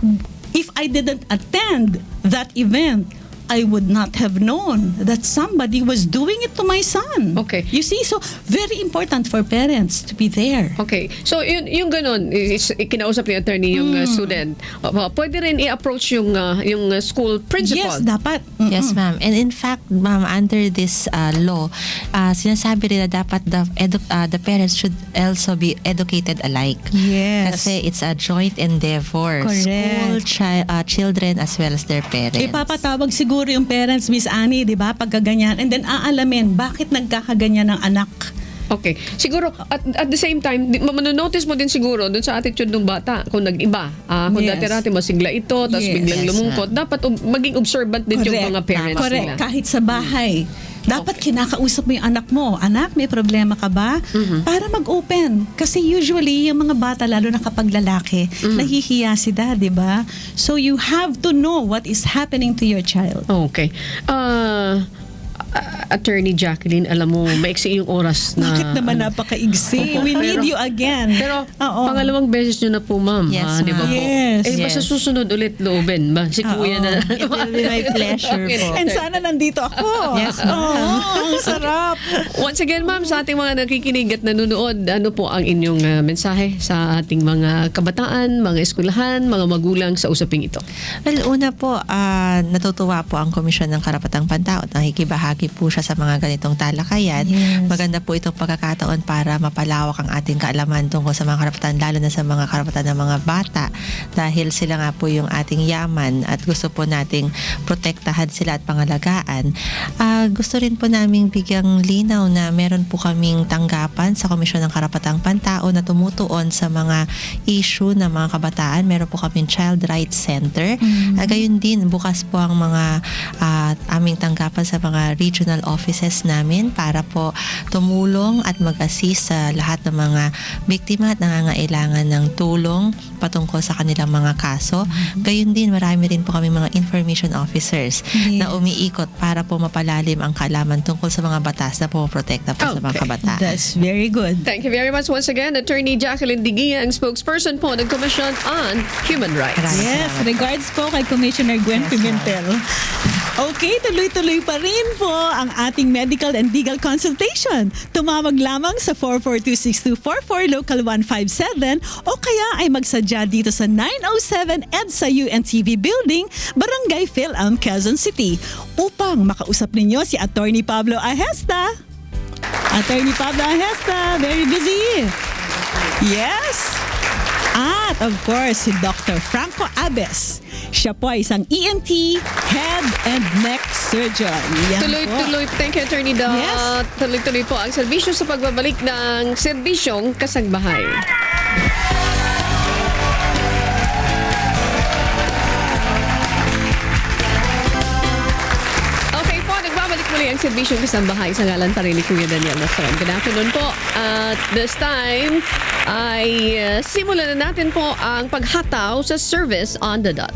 didn't attend that event, I would not have known that somebody was doing it to my son. Okay. You see, so very important for parents to be there. Okay. So, yung ganun, kinausap ni attorney yung student. Pwede rin i-approach yung school principal. Yes, dapat. Yes, ma'am. And in fact, ma'am, under this law, sinasabi rin na dapat the parents should also be educated alike. Yes. Kasi it's a joint endeavor. Correct. School, children, as well as their parents. Ipapatawag siguro yung parents, Miss Annie, di ba? Pagkaganyan. And then aalamin, bakit nagkakaganyan ng anak? Okay. Siguro, at the same time, manonotice mo din siguro dun sa attitude ng bata kung nag-iba. Kung Yes. dati-dati masigla ito, tapos Yes. biglang Yes, lumungkot. Dapat maging observant din yung mga parents Correct. nila. Kahit sa bahay, Dapat kinakausap mo yung anak mo. Anak, may problema ka ba? Para mag-open. Kasi usually, yung mga bata, lalo na kapag lalaki, nahihiya sila, di ba? So you have to know what is happening to your child. Okay. Attorney Jacqueline, alam mo, maiksi yung oras na... Bakit naman napaka-igsi? We need you again. Pero Oo. pangalawang beses nyo na po, ma'am. Yes, Di ba ma'am. po? Yes. Basta Yes. susunod ulit, loobin ba? Si Kuya na. It will be my pleasure po. And sana nandito ako. Yes, ma'am. Oo, ang sarap. Once again, ma'am, sa ating mga nakikinig at nanonood, ano po ang inyong mensahe sa ating mga kabataan, mga eskwelahan, mga magulang sa usaping ito? Well, una po, natutuwa po ang Komisyon ng Karapatang Pantao at nakikibahagi po siya sa mga ganitong talakayan. Yes. Maganda po itong pagkakataon para mapalawak ang ating kaalaman tungkol sa mga karapatan, lalo na sa mga karapatan ng mga bata, dahil sila nga po yung ating yaman at gusto po nating protektahan sila at pangalagaan. Gusto rin po naming bigyang linaw na meron po kaming tanggapan sa Komisyon ng Karapatang Pantao na tumutuon sa mga issue ng mga kabataan. Meron po kaming Child Rights Center. Gayon din, bukas po ang mga aming tanggapan sa mga regional offices namin para po tumulong at mag-assist sa lahat ng mga biktima at nangangailangan ng tulong patungkol sa kanilang mga kaso. Gayon din, marami rin po kami mga information officers na umiikot para po mapalalim ang kaalaman tungkol sa mga batas na pumoprotekta po sa mga Okay. kabataan. That's very good. Thank you very much once again, Attorney Jacqueline Digia, ang spokesperson po ng Commission on Human Rights. Yes, regards po kay Commissioner Gwen Yes, Pimentel. Okay, tuloy-tuloy pa rin po ang ating medical and legal consultation. Tumawag lamang sa 442-6244 Local 157 o kaya ay magsadya dito sa 907 EDSA UNTV Building, Barangay Phil-Am, Quezon City upang makausap ninyo si Attorney Pablo Ahesta. Attorney Pablo Ahesta, very busy. Yes. At of course, si Dr. Franco Abes. Siya po ay isang ENT, head and neck surgeon. Yan po. Tuloy-tuloy, thank you, Attorney Dot. Yes. Tuloy-tuloy po ang serbisyo sa pagbabalik ng serbisyong kasangbahay. Okay po, nagbabalik muli ang serbisyong kasambahay sa ngalan pa rin ni Kuya Daniel Lastron. Good afternoon po. At this time ay simulan na natin po ang paghataw sa service on the dot.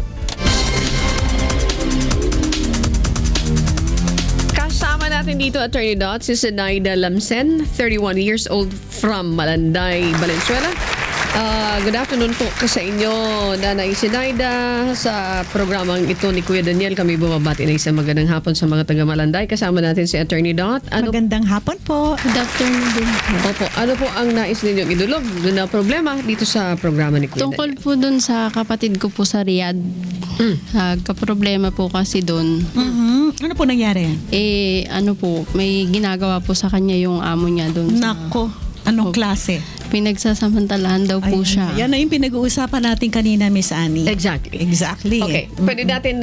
Kasama natin dito, Attorney Dot, si Zenaida Lamsen, 31 years old from Malanday, Valenzuela. Good afternoon po sa inyo, Nanay Zenaida. Sa programang ito ni Kuya Daniel, kami bumabati na isang magandang hapon sa mga taga Malanday. Kasama natin si Attorney Dot. Magandang hapon po. Good afternoon din po. Opo, ano po ang nais ninyong idulog na problema dito sa programa ni Kuya Tungkol Daniel? po dun sa kapatid ko po sa Riyadh. Kaproblema po kasi dun. Ano po nangyari? Ano po, may ginagawa po sa kanya yung amo niya dun. Nako, anong Opo. klase? Pinagsasamantalahan daw po siya. Yan na yung pinag-uusapan natin kanina, Miss Annie. Exactly. Exactly. Okay, pwede natin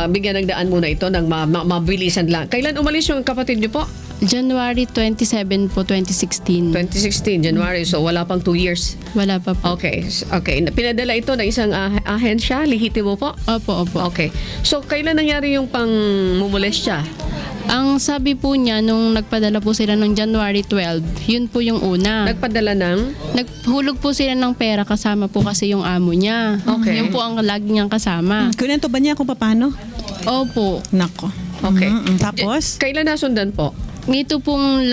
bigyan ng daan muna ito ng mabilisan lang. Kailan umalis yung kapatid niyo po? January 27 po, 2016. 2016, January. So, wala pang 2 years. Wala pa po. Okay. Okay. Pinadala ito ng isang ahensya, lihitimo po? Opo, opo. Okay. So, kailan nangyari yung pang-mumolestya? Ang sabi po niya, nung nagpadala po sila nung January 12, yun po yung una. Nagpadala ng? Naghulog po sila ng pera kasama po kasi yung amo niya. Okay. Yun po ang lagi niyang kasama. Kunento ba niya kung paano? Opo. Nako. Okay. Tapos? Kailan nasundan po? Ito pong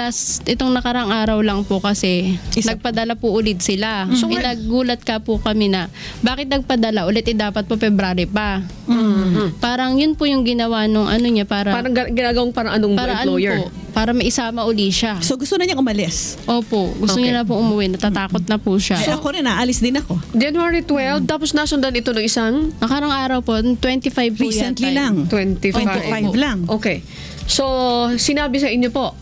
itong nakarang araw lang po kasi nagpadala po ulit sila. So, nagulat ka po kami na, bakit nagpadala ulit? Dapat po February pa. Parang yun po yung ginawa nung ano niya para Parang ginagawang parang anong employer? po, para maisama uli siya. So gusto na niyang umalis? Opo, gusto Okay. niya na po umuwi. Natatakot na po siya. Ay, ako rin, aalis din ako. January 12, tapos nasundan ito ng isang Nakarang araw po, 25 po Recently yata. lang. 25. 25 lang. Okay. So, sinabi sa inyo po,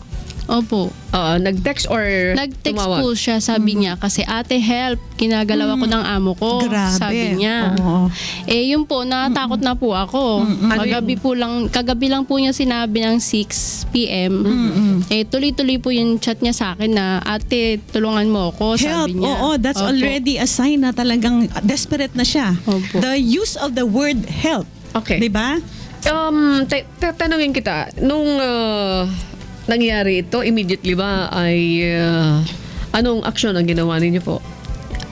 Opo. nag-text or Nag-text tumawag? po siya, sabi niya, kasi ate help, kinagalaw ako ng amo ko. Grabe. Sabi niya. Oo. Yun po, natatakot na po ako. Kagabi lang po niya sinabi ng 6 p.m. Tuloy-tuloy po yung chat niya sa akin na, ate, tulungan mo ako, Help. sabi niya. Oo, that's Opo. already a sign na talagang desperate na siya. Opo. The use of the word help. Okay. Di ba? Tanungin kita, nung nangyari ito, immediately ba ay anong aksyon ang ginawa ninyo po?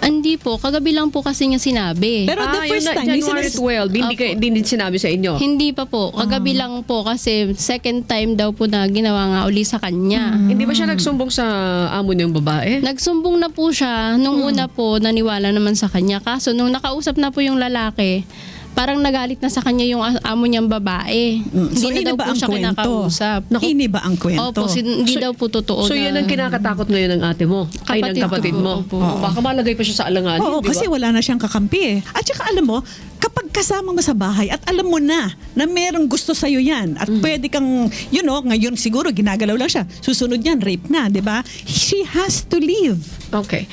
Hindi po, kagabi lang po kasi niya sinabi. Pero the first time, January 12, hindi sinabi sa inyo. Hindi pa po, kagabi lang po kasi second time daw po na ginawa nga uli sa kanya. Hindi ba siya nagsumbong sa amo niyang babae? Nagsumbong na po siya. Nung una po, naniwala naman sa kanya. Kaso nung nakausap na po yung lalaki, parang nagalit na sa kanya yung amo niyang babae. So, Hindi na daw po siya kinakausap. Ini ba ang kwento? Opo, hindi daw po totoo So na. yan ang kinakatakot ngayon ng ate mo? Ay, ng kapatid Kapatid ko mo? po, opo. Baka malagay pa siya sa alanganin, Oo, di ba? kasi wala na siyang kakampi eh. At saka alam mo, kapag kasama mo sa bahay at alam mo na merong gusto sa'yo yan at pwede kang, ngayon siguro ginagalaw lang siya. Susunod yan, rape na, di ba? She has to leave. Okay.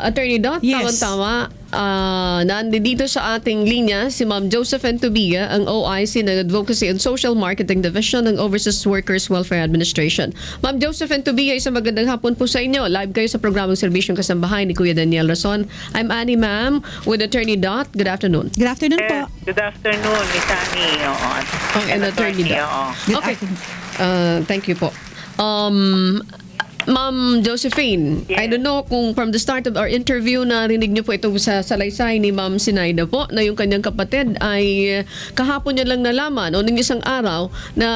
Attorney Dot, Yes. tama-tama. Nandito sa ating linya si Ma'am Josephine Tobia, ang OIC ng Advocacy and Social Marketing Division ng Overseas Workers Welfare Administration. Ma'am Josephine Tobia, isang magandang hapon po sa inyo. Live kayo sa programang Serbisyong Kasambahay ni Kuya Daniel Rason. I'm Annie, ma'am, with Attorney Dot. Good afternoon. Good afternoon po. Good afternoon, Miss Annie. Oo. And Attorney Dot. Oo. Good Okay. afternoon. Thank you po. Ma'am Josephine, Yes. I don't know kung from the start of our interview narinig niyo po itong sa salaysay ni Ma'am Sinaida po na yung kanyang kapatid ay kahapon niya lang nalaman o nung isang araw na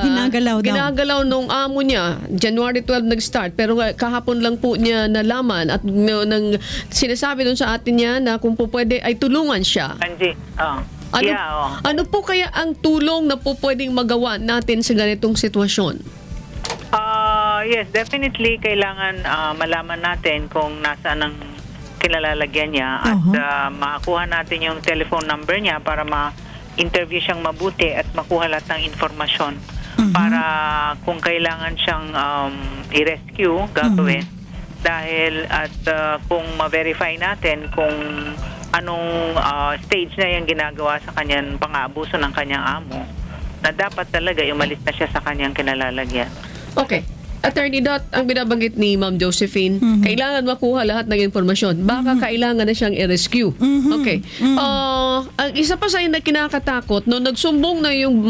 ginagalaw nung amo niya. January 12 nag-start pero kahapon lang po niya nalaman at nang sinasabi dun sa atin niya na kung po pwede ay tulungan siya. Angie. Oo. Ano, Yeah, oo. ano po kaya ang tulong na po pwedeng magawa natin sa ganitong sitwasyon? Yes, definitely kailangan malaman natin kung nasaan ang kinalalagyan niya at makakuha natin yung telephone number niya para ma-interview siyang mabuti at makuha lahat ng informasyon para kung kailangan siyang i-rescue, gagawin. Dahil at kung ma-verify natin kung anong stage na yung ginagawa sa kanyang pang-aabuso ng kanyang amo, na dapat talaga umalis na siya sa kanyang kinalalagyan. Okay. Attorney Dot, ang binabanggit ni Ma'am Josephine, kailangan makuha lahat ng informasyon. Baka kailangan na siyang i-rescue. Okay. Ang isa pa sa na kinakatakot, nung nagsumbong na yung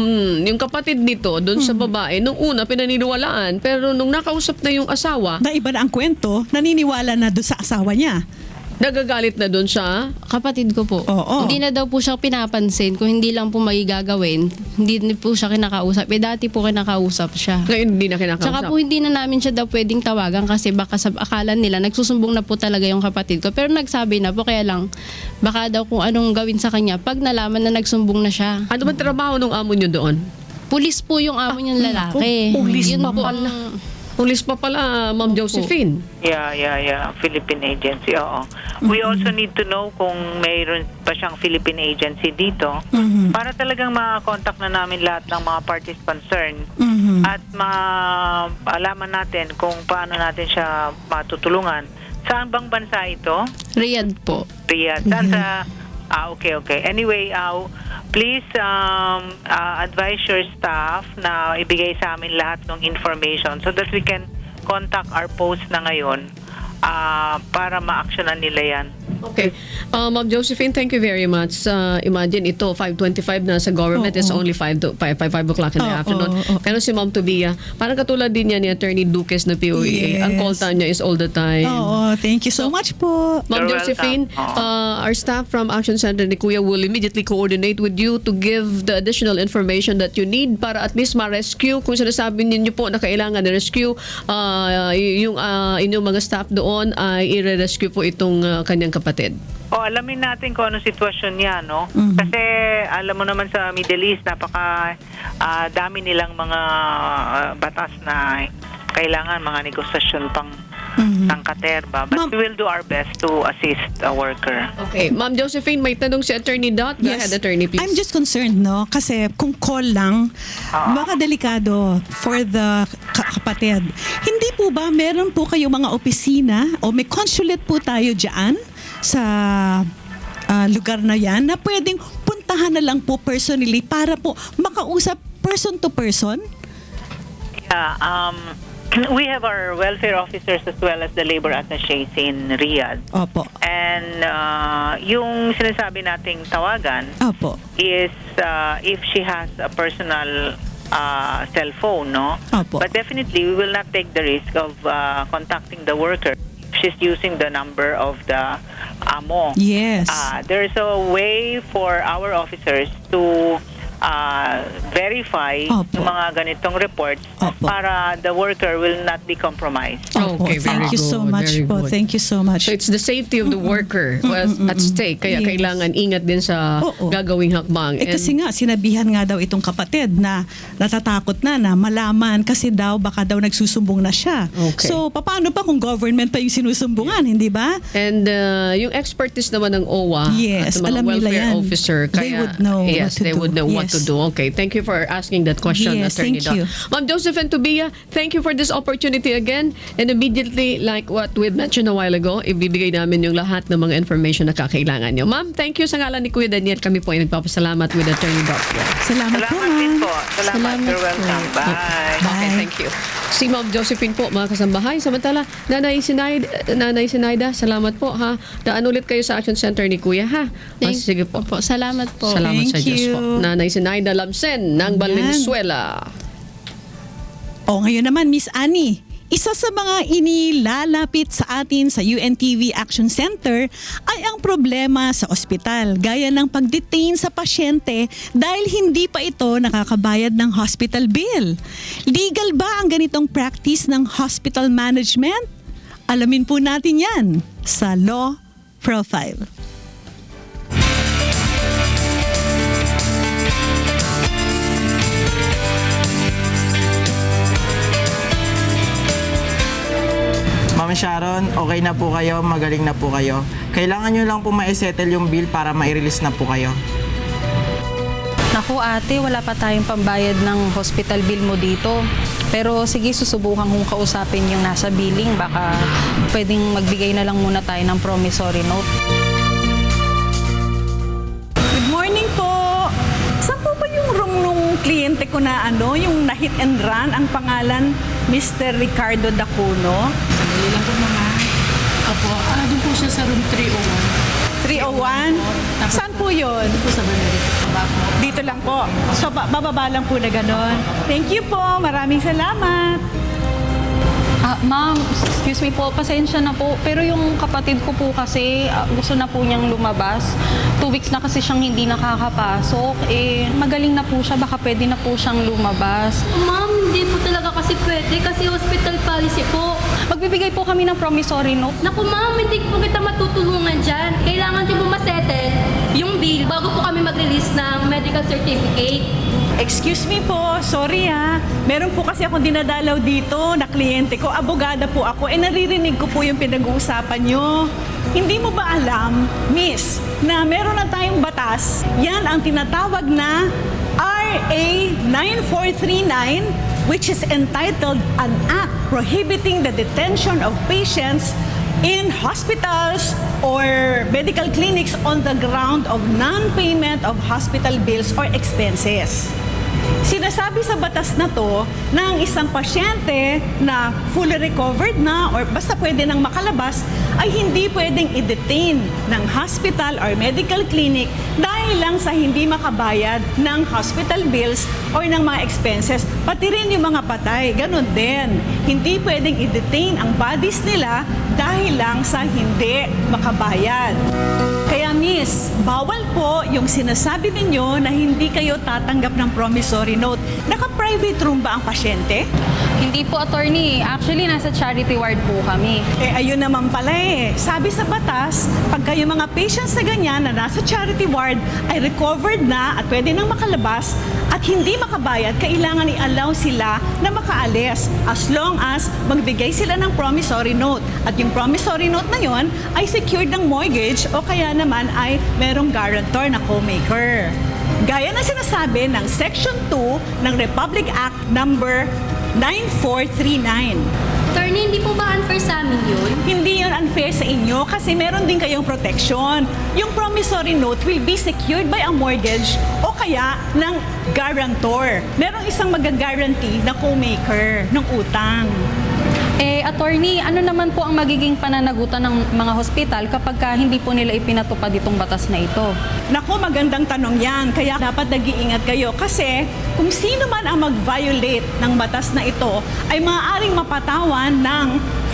kapatid nito doon sa babae, nung una pinaniniwalaan, pero nung nakausap na yung asawa, Na iba na ang kwento, naniniwala na doon sa asawa niya. nagagalit na doon siya. Kapatid ko po. Oo. Hindi na daw po siya pinapansin. Kung hindi lang po may gagawin, hindi po siya kinakausap. Dati po kinakausap siya. Ngayon hindi na kinakausap. Tsaka po hindi na namin siya daw pwedeng tawagan kasi baka sa akala nila nagsusumbong na po talaga yung kapatid ko. Pero nagsabi na po, kaya lang baka daw kung anong gawin sa kanya pag nalaman na nagsumbong na siya. Ano ba trabaho ng amo niyo doon? Pulis po yung amo niyang lalaki. pulis Yun pa po pala. ang- Pulis pa pala, Ma'am Josephine. Yeah. Philippine agency, oo. We also need to know kung mayroon pa siyang Philippine agency dito para talagang ma-contact na namin lahat ng mga parties concerned at ma-alaman natin kung paano natin siya matutulungan. Saan bang bansa ito? Riyadh po. Riyadh. Saan sa... Okay. Anyway, please advise your staff na ibigay sa amin lahat ng information so that we can contact our post na ngayon para ma-actionan nila yan. Okay. Ma'am Josephine, thank you very much. Imagine ito, 5:25 na sa government is only 5 o'clock in the afternoon. Pero si Ma'am Tobia, parang katulad din niya ni Attorney Duques na POEA. Yes. Ang call time niya is all the time. Oo, thank you so much po. Ma'am You're Josephine, welcome. our staff from Action Center ni Kuya will immediately coordinate with you to give the additional information that you need para at least ma-rescue. Kung sinasabi ninyo po na kailangan na-rescue, yung inyong mga staff doon ay i-rescue po itong kanyang kapatid. Alamin natin kung anong sitwasyon niya, no? Kasi alam mo naman sa Middle East, napaka dami nilang mga batas na kailangan mga negosasyon pang ng katerba. But we will do our best to assist a worker. Okay. Ma'am Josephine, may tanong si Attorney Dot. Go ahead, Attorney, please. I'm just concerned, no? Kasi kung call lang, baka delikado for the kapatid. Hindi po ba meron po kayo mga opisina o may consulate po tayo dyan sa lugar na yan na pwedeng puntahan na lang po personally para po makausap person to person? Yeah, we have our welfare officers as well as the labor attaches in Riyadh. Opo. And yung sinasabi nating tawagan Opo. is if she has a personal cell phone, no? Opo. But definitely, we will not take the risk of contacting the worker if she's using the number of the amo. Yes. There is a way for our officers to verify Opo. yung mga ganitong reports Opo. para the worker will not be compromised. Opo. Okay, very Thank you so good, much very po. good. Thank you so much. So it's the safety of the worker at stake. Kaya Yes. kailangan ingat din sa Oo. gagawing hakbang. Kasi nga, sinabihan nga daw itong kapatid na natatakot na malaman kasi daw baka daw nagsusumbong na siya. Okay. So, paano pa kung government pa yung sinusumbungan, hindi ba? And yung expertise naman ng OWA Yes, at mga alam nila welfare yan. officer, They would know yes, what to they do. would know what Yes. to do. Okay, thank you for asking that question, Yes, Attorney thank Doc. you. Ma'am Josephine Tubia, thank you for this opportunity again. And immediately, like what we mentioned a while ago, ibibigay namin yung lahat ng mga information na kakailangan nyo. Ma'am, thank you sa ngalan ni Kuya Daniel. Kami po ay nagpapasalamat with Attorney Doc. Salamat po, Salamat din ma'am. po. Salamat. You're welcome. Bye. Okay, Bye. thank you. Si Ma'am Josephine po, mga kasambahay. Samantala, Nanay Sinaida, salamat po ha. Daan ulit kayo sa Action Center ni Kuya ha. Sige po. Opo, salamat po. Salamat Thank sa Diyos you. po. Nanay Sinaida Lamsen ng Valenzuela. O ngayon naman, Miss Annie, isa sa mga inilalapit sa atin sa UNTV Action Center ay ang problema sa ospital, gaya ng pag-detain sa pasyente dahil hindi pa ito nakakabayad ng hospital bill. Legal ba ang ganitong practice ng hospital management? Alamin po natin yan sa Law Profile. Ma'am Sharon, okay na po kayo, magaling na po kayo. Kailangan nyo lang po ma-settle yung bill para ma-release na po kayo. Naku ate, wala pa tayong pambayad ng hospital bill mo dito. Pero sige, susubukan kong kausapin yung nasa billing. Baka pwedeng magbigay na lang muna tayo ng promissory note. Good morning po! Saan po ba yung room nung kliyente ko na yung na-hit and run ang pangalan Mr. Ricardo Dacuno? Sandali lang po mga. Opo, doon po siya sa room 301. 301? Saan po yun? Po sa Benedict. Dito lang po. So, bababa lang po na ganon. Thank you po. Maraming salamat. Ma'am, excuse me po, pasensya na po. Pero yung kapatid ko po kasi gusto na po niyang lumabas. 2 weeks na kasi siyang hindi nakakapasok. Magaling na po siya, baka pwede na po siyang lumabas. Ma'am, hindi po talaga kasi pwede kasi hospital policy po. Magbibigay po kami ng promissory note. Naku ma'am, hindi po kita matutulungan dyan. Kailangan din po masettle yung bill bago po kami mag-release ng medical certificate. Excuse me po. Sorry Meron po kasi akong dinadalaw dito na kliyente ko. Abogada po ako. Naririnig ko po yung pinag-uusapan nyo. Hindi mo ba alam, miss, na meron na tayong batas? Yan ang tinatawag na RA 9439, which is entitled An Act Prohibiting the Detention of Patients in Hospitals or medical clinics on the ground of non-payment of hospital bills or expenses. Sinasabi sa batas na to na ang isang pasyente na fully recovered na or basta pwede nang makalabas ay hindi pwedeng i-detain ng hospital or medical clinic dahil lang sa hindi makabayad ng hospital bills or ng mga expenses. Pati rin yung mga patay, ganun din. Hindi pwedeng i-detain ang bodies nila dahil lang sa hindi makabayad. Kaya miss, bawal po yung sinasabi ninyo na hindi kayo tatanggap ng promissory note. Naka-private room ba ang pasyente? Hindi po, attorney. Actually, nasa charity ward po kami. Ayun naman pala Sabi sa batas, pagka yung mga patients na ganyan na nasa charity ward ay recovered na at pwede nang makalabas at hindi makabayad, kailangan i-allow sila na makaalis as long as magbigay sila ng promissory note. At yung promissory note na yon ay secured ng mortgage o kaya naman ay merong guarantor na co-maker. Gaya ng sinasabi ng Section 2 ng Republic Act number 9439. Attorney, hindi po ba unfair sa amin yun? Hindi yun unfair sa inyo kasi meron din kayong protection. Yung promissory note will be secured by a mortgage o kaya ng guarantor. Merong isang mag-guarantee na co-maker ng utang. Attorney, ano naman po ang magiging pananagutan ng mga hospital kapag hindi po nila ipinatupad itong batas na ito? Naku, magandang tanong yan. Kaya dapat nag-iingat kayo. Kasi kung sino man ang mag-violate ng batas na ito, ay maaaring mapatawan ng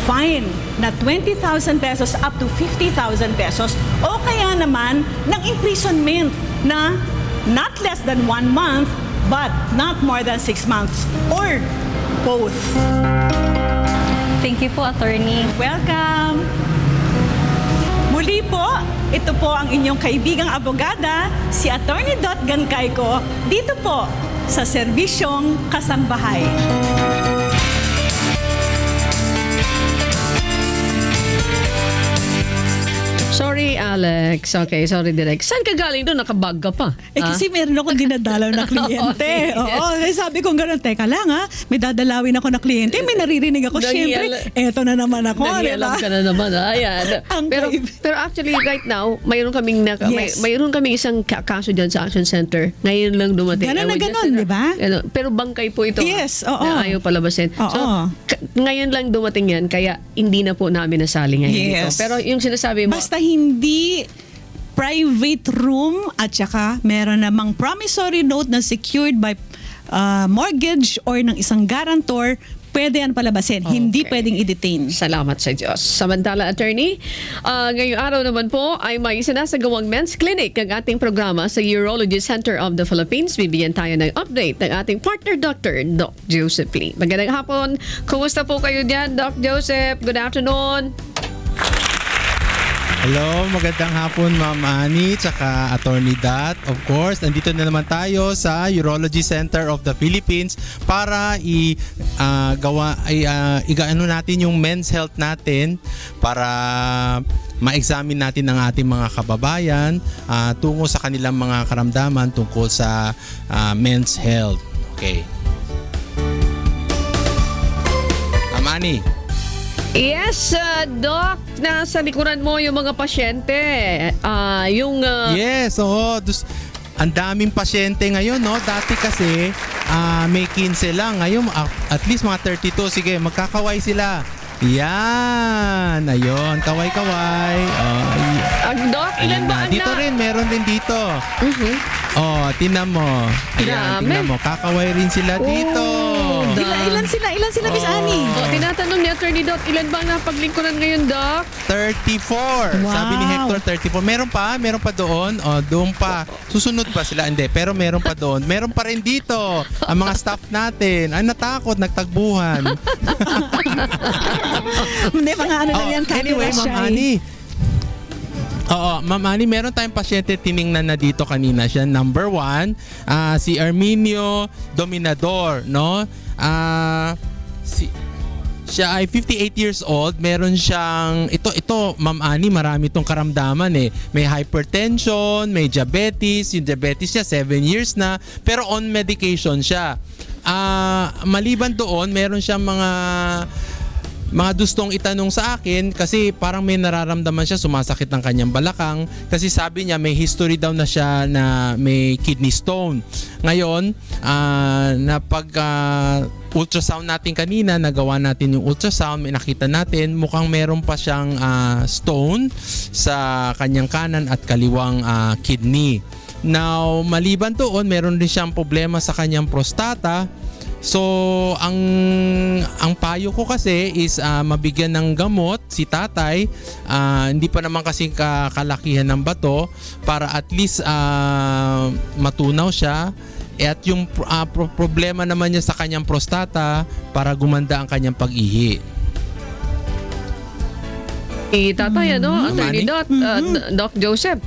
fine na 20,000 pesos up to 50,000 pesos o kaya naman ng imprisonment na not less than 1 month but not more than 6 months or both. Thank you po, Attorney. Welcome! Muli po, ito po ang inyong kaibigang abogada, si Attorney Dot Gancayco, dito po sa Serbisyong Kasambahay. Sorry, Alex. Okay, sorry, Direk. Saan ka galing doon? Nakabag ka pa. Kasi meron akong dinadalaw na kliyente. Okay. Oo, sabi ko gano'n, teka lang may dadalawin ako na kliyente, may naririnig ako, syempre, eto na naman ako. Nangialam ka na naman. Ayan. Ang pero actually, right now, mayroon kaming, Yes. mayroon kaming isang kaso dyan sa Action Center. Ngayon lang dumating. Ganon I na would ganon, just- di ba? Pero bangkay po ito. Yes, oo. Na ayaw palabasin. Oo. So, ngayon lang dumating yan, kaya hindi na po namin nasali ngayon dito. Yes. Pero yung sinasabi mo, Basta hindi private room at saka meron namang promissory note na secured by mortgage or ng isang guarantor, pwede yan palabasin. Hindi Okay. pwedeng i-detain. salamat sa Diyos. Samantala, attorney, ngayong araw naman po ay may sinasagawang men's clinic ang ating programa sa Urology Center of the Philippines. Bibigyan tayo ng update ng ating partner doctor, Doc Joseph Lee. Magandang hapon. Kumusta po kayo dyan, Doc Joseph? Good afternoon. Hello, magandang hapon Ma'am Annie tsaka Attorney Dot. Of course, nandito na naman tayo sa Urology Center of the Philippines para igaano natin yung men's health natin para ma-examine natin ang ating mga kababayan tungo sa kanilang mga karamdaman tungkol sa men's health. Okay. Ma'am Annie. Yes, Doc, nasa likuran mo yung mga pasyente. Yes, oo. Ang daming pasyente ngayon, no? Dati kasi may 15 lang. Ngayon, at least mga 32. Sige, magkakaway sila. Yan. Ayun, kaway-kaway. Doc, ilan ba ang dito rin, meron din dito. Oh, tinan mo. Ayan, Dami. tingnan mo. Kakaway rin sila dito. Ilan sila, Miss Annie? Tinatanong ni Attorney Doc, ilan ba ang napaglingkuran ngayon, Doc? 34. Wow. Sabi ni Hector, 34. Meron pa doon. O, doon pa. Susunod pa sila. Hindi, pero meron pa doon. Meron pa rin dito. Ang mga staff natin. Ay, natakot. Nagtagbuhan. Hindi, mga ano lang yan, Anyway, Ma'am Annie. Oo, Ma'am Annie, meron tayong pasyente tiningnan na dito kanina. Siya, number 1, si Arminio Dominador, no? Siya ay 58 years old. Meron siyang, ito Ma'am Annie, marami itong karamdaman eh. May hypertension, may diabetes. Yung diabetes niya, 7 years na. Pero on medication siya. Maliban doon, meron siyang mga gustong itanong sa akin kasi parang may nararamdaman siya, sumasakit ng kanyang balakang kasi sabi niya may history daw na siya na may kidney stone. Ngayon, ultrasound natin kanina, nagawa natin yung ultrasound, may nakita natin mukhang meron pa siyang stone sa kanyang kanan at kaliwang kidney. Now, maliban doon, meron din siyang problema sa kanyang prostata. So, ang payo ko kasi is mabigyan ng gamot si tatay. Hindi pa naman kasi kalakihan ng bato para at least matunaw siya. At yung problema naman niya sa kanyang prostata para gumanda ang kanyang pag-ihi. Tatay, Attorney Manny? Doc Joseph.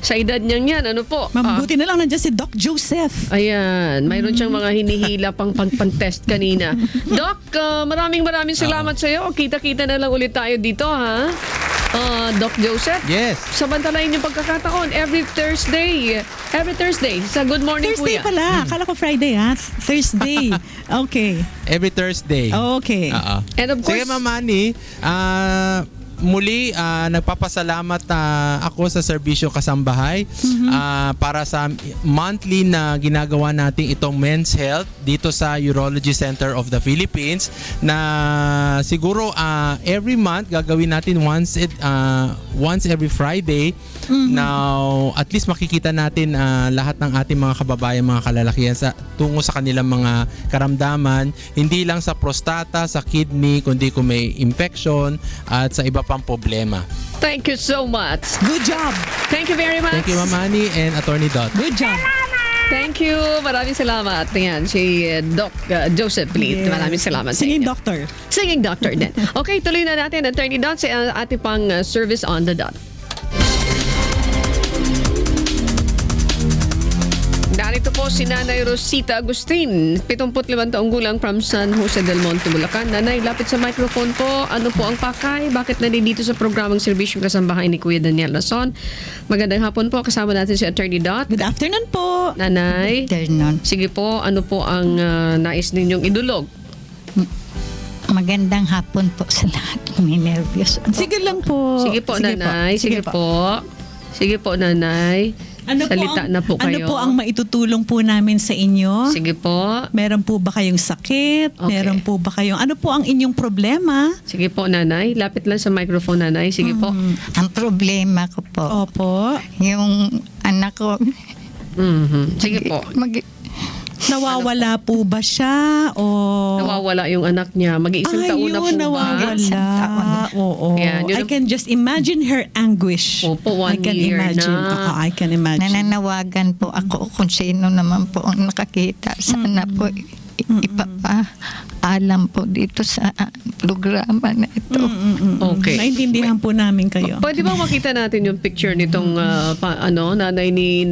Sa edad niyang yan, ano po? Mabuti na lang nandiyan si Doc Joseph. Ayan, mayroon siyang mga hinihila pang-test kanina. Doc, maraming salamat sa iyo. Kita-kita na lang ulit tayo dito, ha? Doc Joseph? Yes. Samantalahin yung pagkakataon every Thursday sa Good Morning Thursday Kuya. pala. Akala ko Friday, ha? Thursday. Okay. Every Thursday. Okay. Oo. And of course, Sige, Ma'am Annie, muli, nagpapasalamat ako sa serbisyo kasambahay para sa monthly na ginagawa natin itong Men's Health dito sa Urology Center of the Philippines na siguro every month gagawin natin once every Friday. Now, at least makikita natin lahat ng ating mga kababayan, mga kalalakihan tungo sa kanilang mga karamdaman, hindi lang sa prostata, sa kidney, kundi kung may infection at sa iba pang problema. Thank you so much. Good job. Thank you very much. Thank you, Ma'am Annie and Attorney Dot. Good job. Thank you. Maraming salamat. Yan, si Doc Joseph Pleat. Yes. Maraming salamat sa Singing inyo. doctor. Singing doctor din. Okay, tuloy na natin, Attorney Dot, sa ating pang service on the dot. Narito po si Nanay Rosita Agustin, 75 taong gulang from San Jose del Monte, Bulacan. Nanay, lapit sa microphone po. Ano po ang pakay? Bakit nandito sa programang Serbisyong Kasambahay ni Kuya Daniel Lason? Magandang hapon po. Kasama natin si Attorney Dot. Good afternoon po. Nanay. Afternoon. Sige po, ano po ang nais ninyong idulog? Magandang hapon po sa lahat. May nervyos. Sige lang po. Sige po, Nanay. Sige po. Sige po, Nanay. Salita na po kayo. Ano po ang maitutulong po namin sa inyo? Sige po. Meron po ba kayong sakit? Okay. Meron po ba kayong... Ano po ang inyong problema? Sige po, Nanay. Lapit lang sa microphone, Nanay. Sige po. Ang problema ko po, Opo. yung anak ko, Sige po. Nawawala po ba siya? O... Nawawala yung anak niya. Mag-iisang taon na po ba? Nawawala. Oo. Yan, yun I ang- can just imagine her anguish. Opo, 1 I can year imagine. na. Oo, I can imagine. nananawagan po ako kung sino naman po ang nakakita. Sana po ipapaalam po dito sa programa na ito. Okay. Naintindihan po namin kayo. Pwede ba makita natin yung picture nitong nanay ni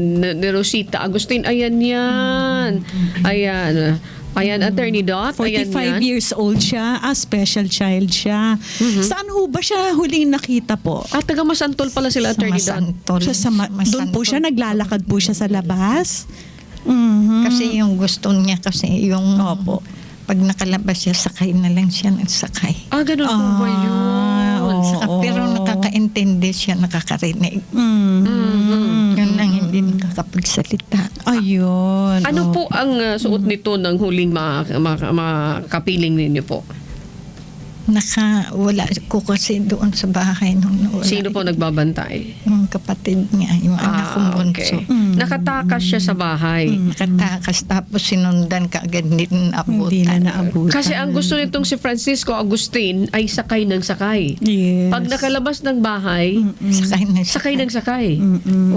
Rosita Agustin? Ayan yan. Ayan. Ayan, Attorney Dot. Ayan 45 yan. years old siya. Special child siya. Saan ho ba siya huling nakita po? At taga Masantol pala sila, Attorney Dot. Masantol. Siya doon po siya, naglalakad po siya sa labas. Kasi yung gusto niya kasi yung Opo. pag nakalabas siya, sakay na lang siya ng sakay. Ganun po ba yun? Pero nakakaintindi siya, nakakarinig. Yun lang, hindi nakakapagsalita. Ayun. Ano po ang suot nito ng huling makapiling ninyo po? Wala ko kasi doon sa bahay nung nawala. Sino po nagbabantay? Yung kapatid niya, yung anak kong bunso. Nakatakas siya sa bahay. Nakatakas tapos sinundan ka agad, hindi na Hindi na naabutan. Kasi ang gusto nitong si Francisco Agustin ay sakay ng sakay. Yes. Pag nakalabas ng bahay, sakay ng sakay.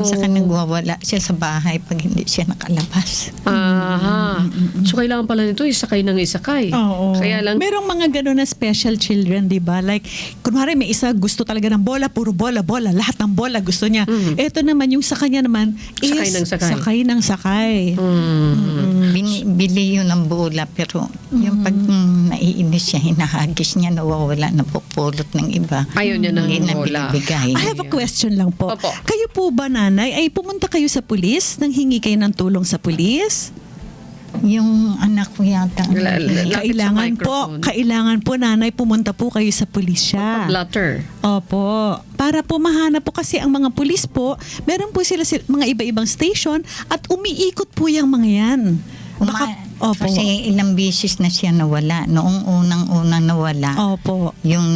Saka nagwawala siya sa bahay pag hindi siya nakalabas. Aha. So kailangan pala nito isakay ng isakay. Oo. Kaya lang, Merong mga gano'n na special children, di ba? Like, kunwari may isa gusto talaga ng bola, puro bola, lahat ng bola gusto niya. Ito naman, yung sa kanya naman is Sakay ng sakay. sakay ng sakay. Bili yun ng bola pero yung pag naiinis siya, hinahagis niya, nawawala, napupulot ng iba. ayaw niya ng Hindi na bola. binibigay. I have a question lang po. Opo. Kayo po ba, nanay, ay pumunta kayo sa pulis? Nang hingi kayo ng tulong sa pulis? Yung anak ko yata. Lapit sa Kailangan po, nanay, pumunta po kayo sa pulisya. Blatter. Opo. Para po mahanap po kasi ang mga pulis po, meron po sila mga iba-ibang station at umiikot po yung mga yan. Opo. Kasi ilang beses na siya nawala. Noong unang-unang nawala, Opo. yung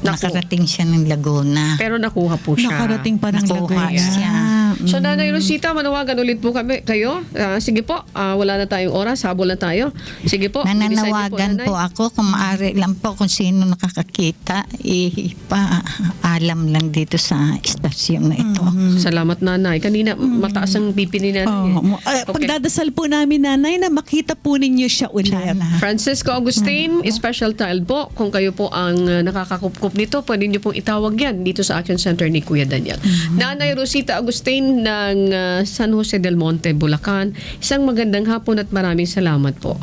nakarating siya ng Laguna. Pero nakuha po siya. Nakarating pa ng Nakuha Laguna. siya. So, Nanay Rosita, manawagan ulit po kayo. Sige po, wala na tayong oras, habol na tayo. Sige po. Nananawagan po ako kung maaari lang po kung sino nakakakita, ipaalam lang dito sa istasyon na ito. Salamat, Nanay. Kanina, mataas ang pipi ni Nanay. Pagdadasal po namin, nanay, na makita po ninyo siya ulit. Francisco Agustin, special child po. Kung kayo po ang nakakakupkup nito, pwede niyo pong itawag yan dito sa Action Center ni Kuya Daniel. Nanay Rosita Agustin, ng San Jose del Monte, Bulacan. Isang magandang hapon at maraming salamat po.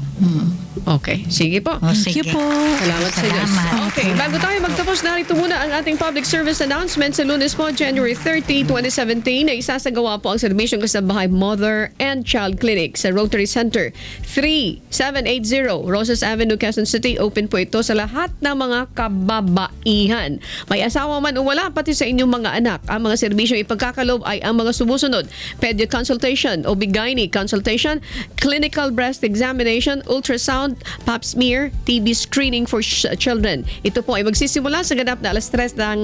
Okay, sige po. O, sige. Thank you po. Salamat sa Diyos. Salamat. Okay, bago tayo magtapos, narito muna ang ating public service announcement sa Lunes po, January 30, 2017, na isasagawa po ang serbisyong kasambahay Mother and Child Clinic sa Rotary Center 3780 Rosas Avenue, Quezon City. Open po ito sa lahat ng mga kababaihan. May asawa man o wala, pati sa inyong mga anak. Ang mga serbisyong ipagkakaloob ay ang mga sumusunod: pedio consultation, OB-GYN consultation, clinical breast examination, ultrasound, pap smear, TB screening for children. Ito po ay magsisimula sa ganap na alas 3 ng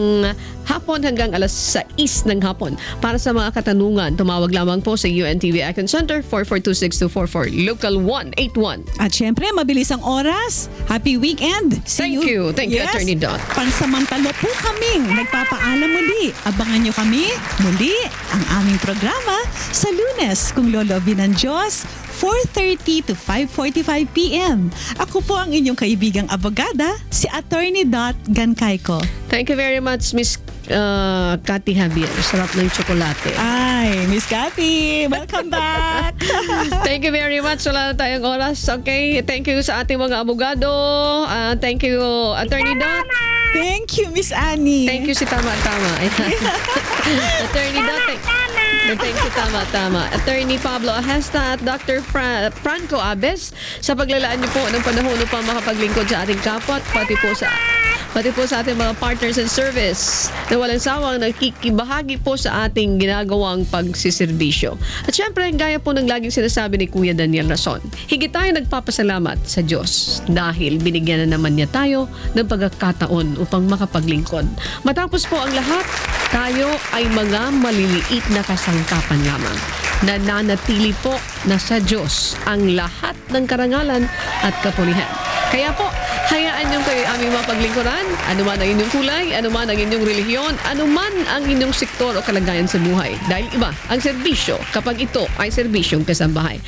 hapon hanggang alas 6 ng hapon. Para sa mga katanungan, tumawag lamang po sa UNTV Action Center 4426244 Local 181. At syempre, mabilis ang oras. Happy weekend. See Thank you. Thank you, Attorney Dot. Pansamantala po kaming nagpapaalam muli. Abangan nyo kami muli ang aming programa sa Lunes, kung lolobi ng Diyos, 4:30 to 5:45 p.m. Ako po ang inyong kaibigang abogada, si Attorney Dot Gancayco. Thank you very much, Miss Cathy Javier. Sarap ng tsokolate. Ay, Miss Cathy, welcome back. Thank you very much. Wala na tayong oras. Okay, thank you sa ating mga abogado. Thank you, Attorney Dot. Thank you, Miss Annie. Thank you si Tama-Tama. Ayan. Attorney Dot. Thank you, Tama-Tama. Attorney Pablo Ahesta at Dr. Franco Abes sa paglalaan niyo po ng panahon upang makapaglingkod sa ating kapwa at pati po sa ating mga partners in service na walang sawang nakikibahagi po sa ating ginagawang pagsiservisyo. At syempre, gaya po ng laging sinasabi ni Kuya Daniel Rason, higit tayo nagpapasalamat sa Diyos dahil binigyan na naman niya tayo ng pagkakataon upang makapaglingkod. Matapos po ang lahat, tayo ay mga maliliit na kasangkapan lamang. Nananatili po na sa Diyos ang lahat ng karangalan at kapulihan. Kaya po, hayaan niyong kayo aming mapaglingkuran, anuman ang inyong kulay, anuman ang inyong relihiyon, anuman ang inyong sektor o kalagayan sa buhay. Dahil iba ang serbisyo kapag ito ay serbisyong kasambahay.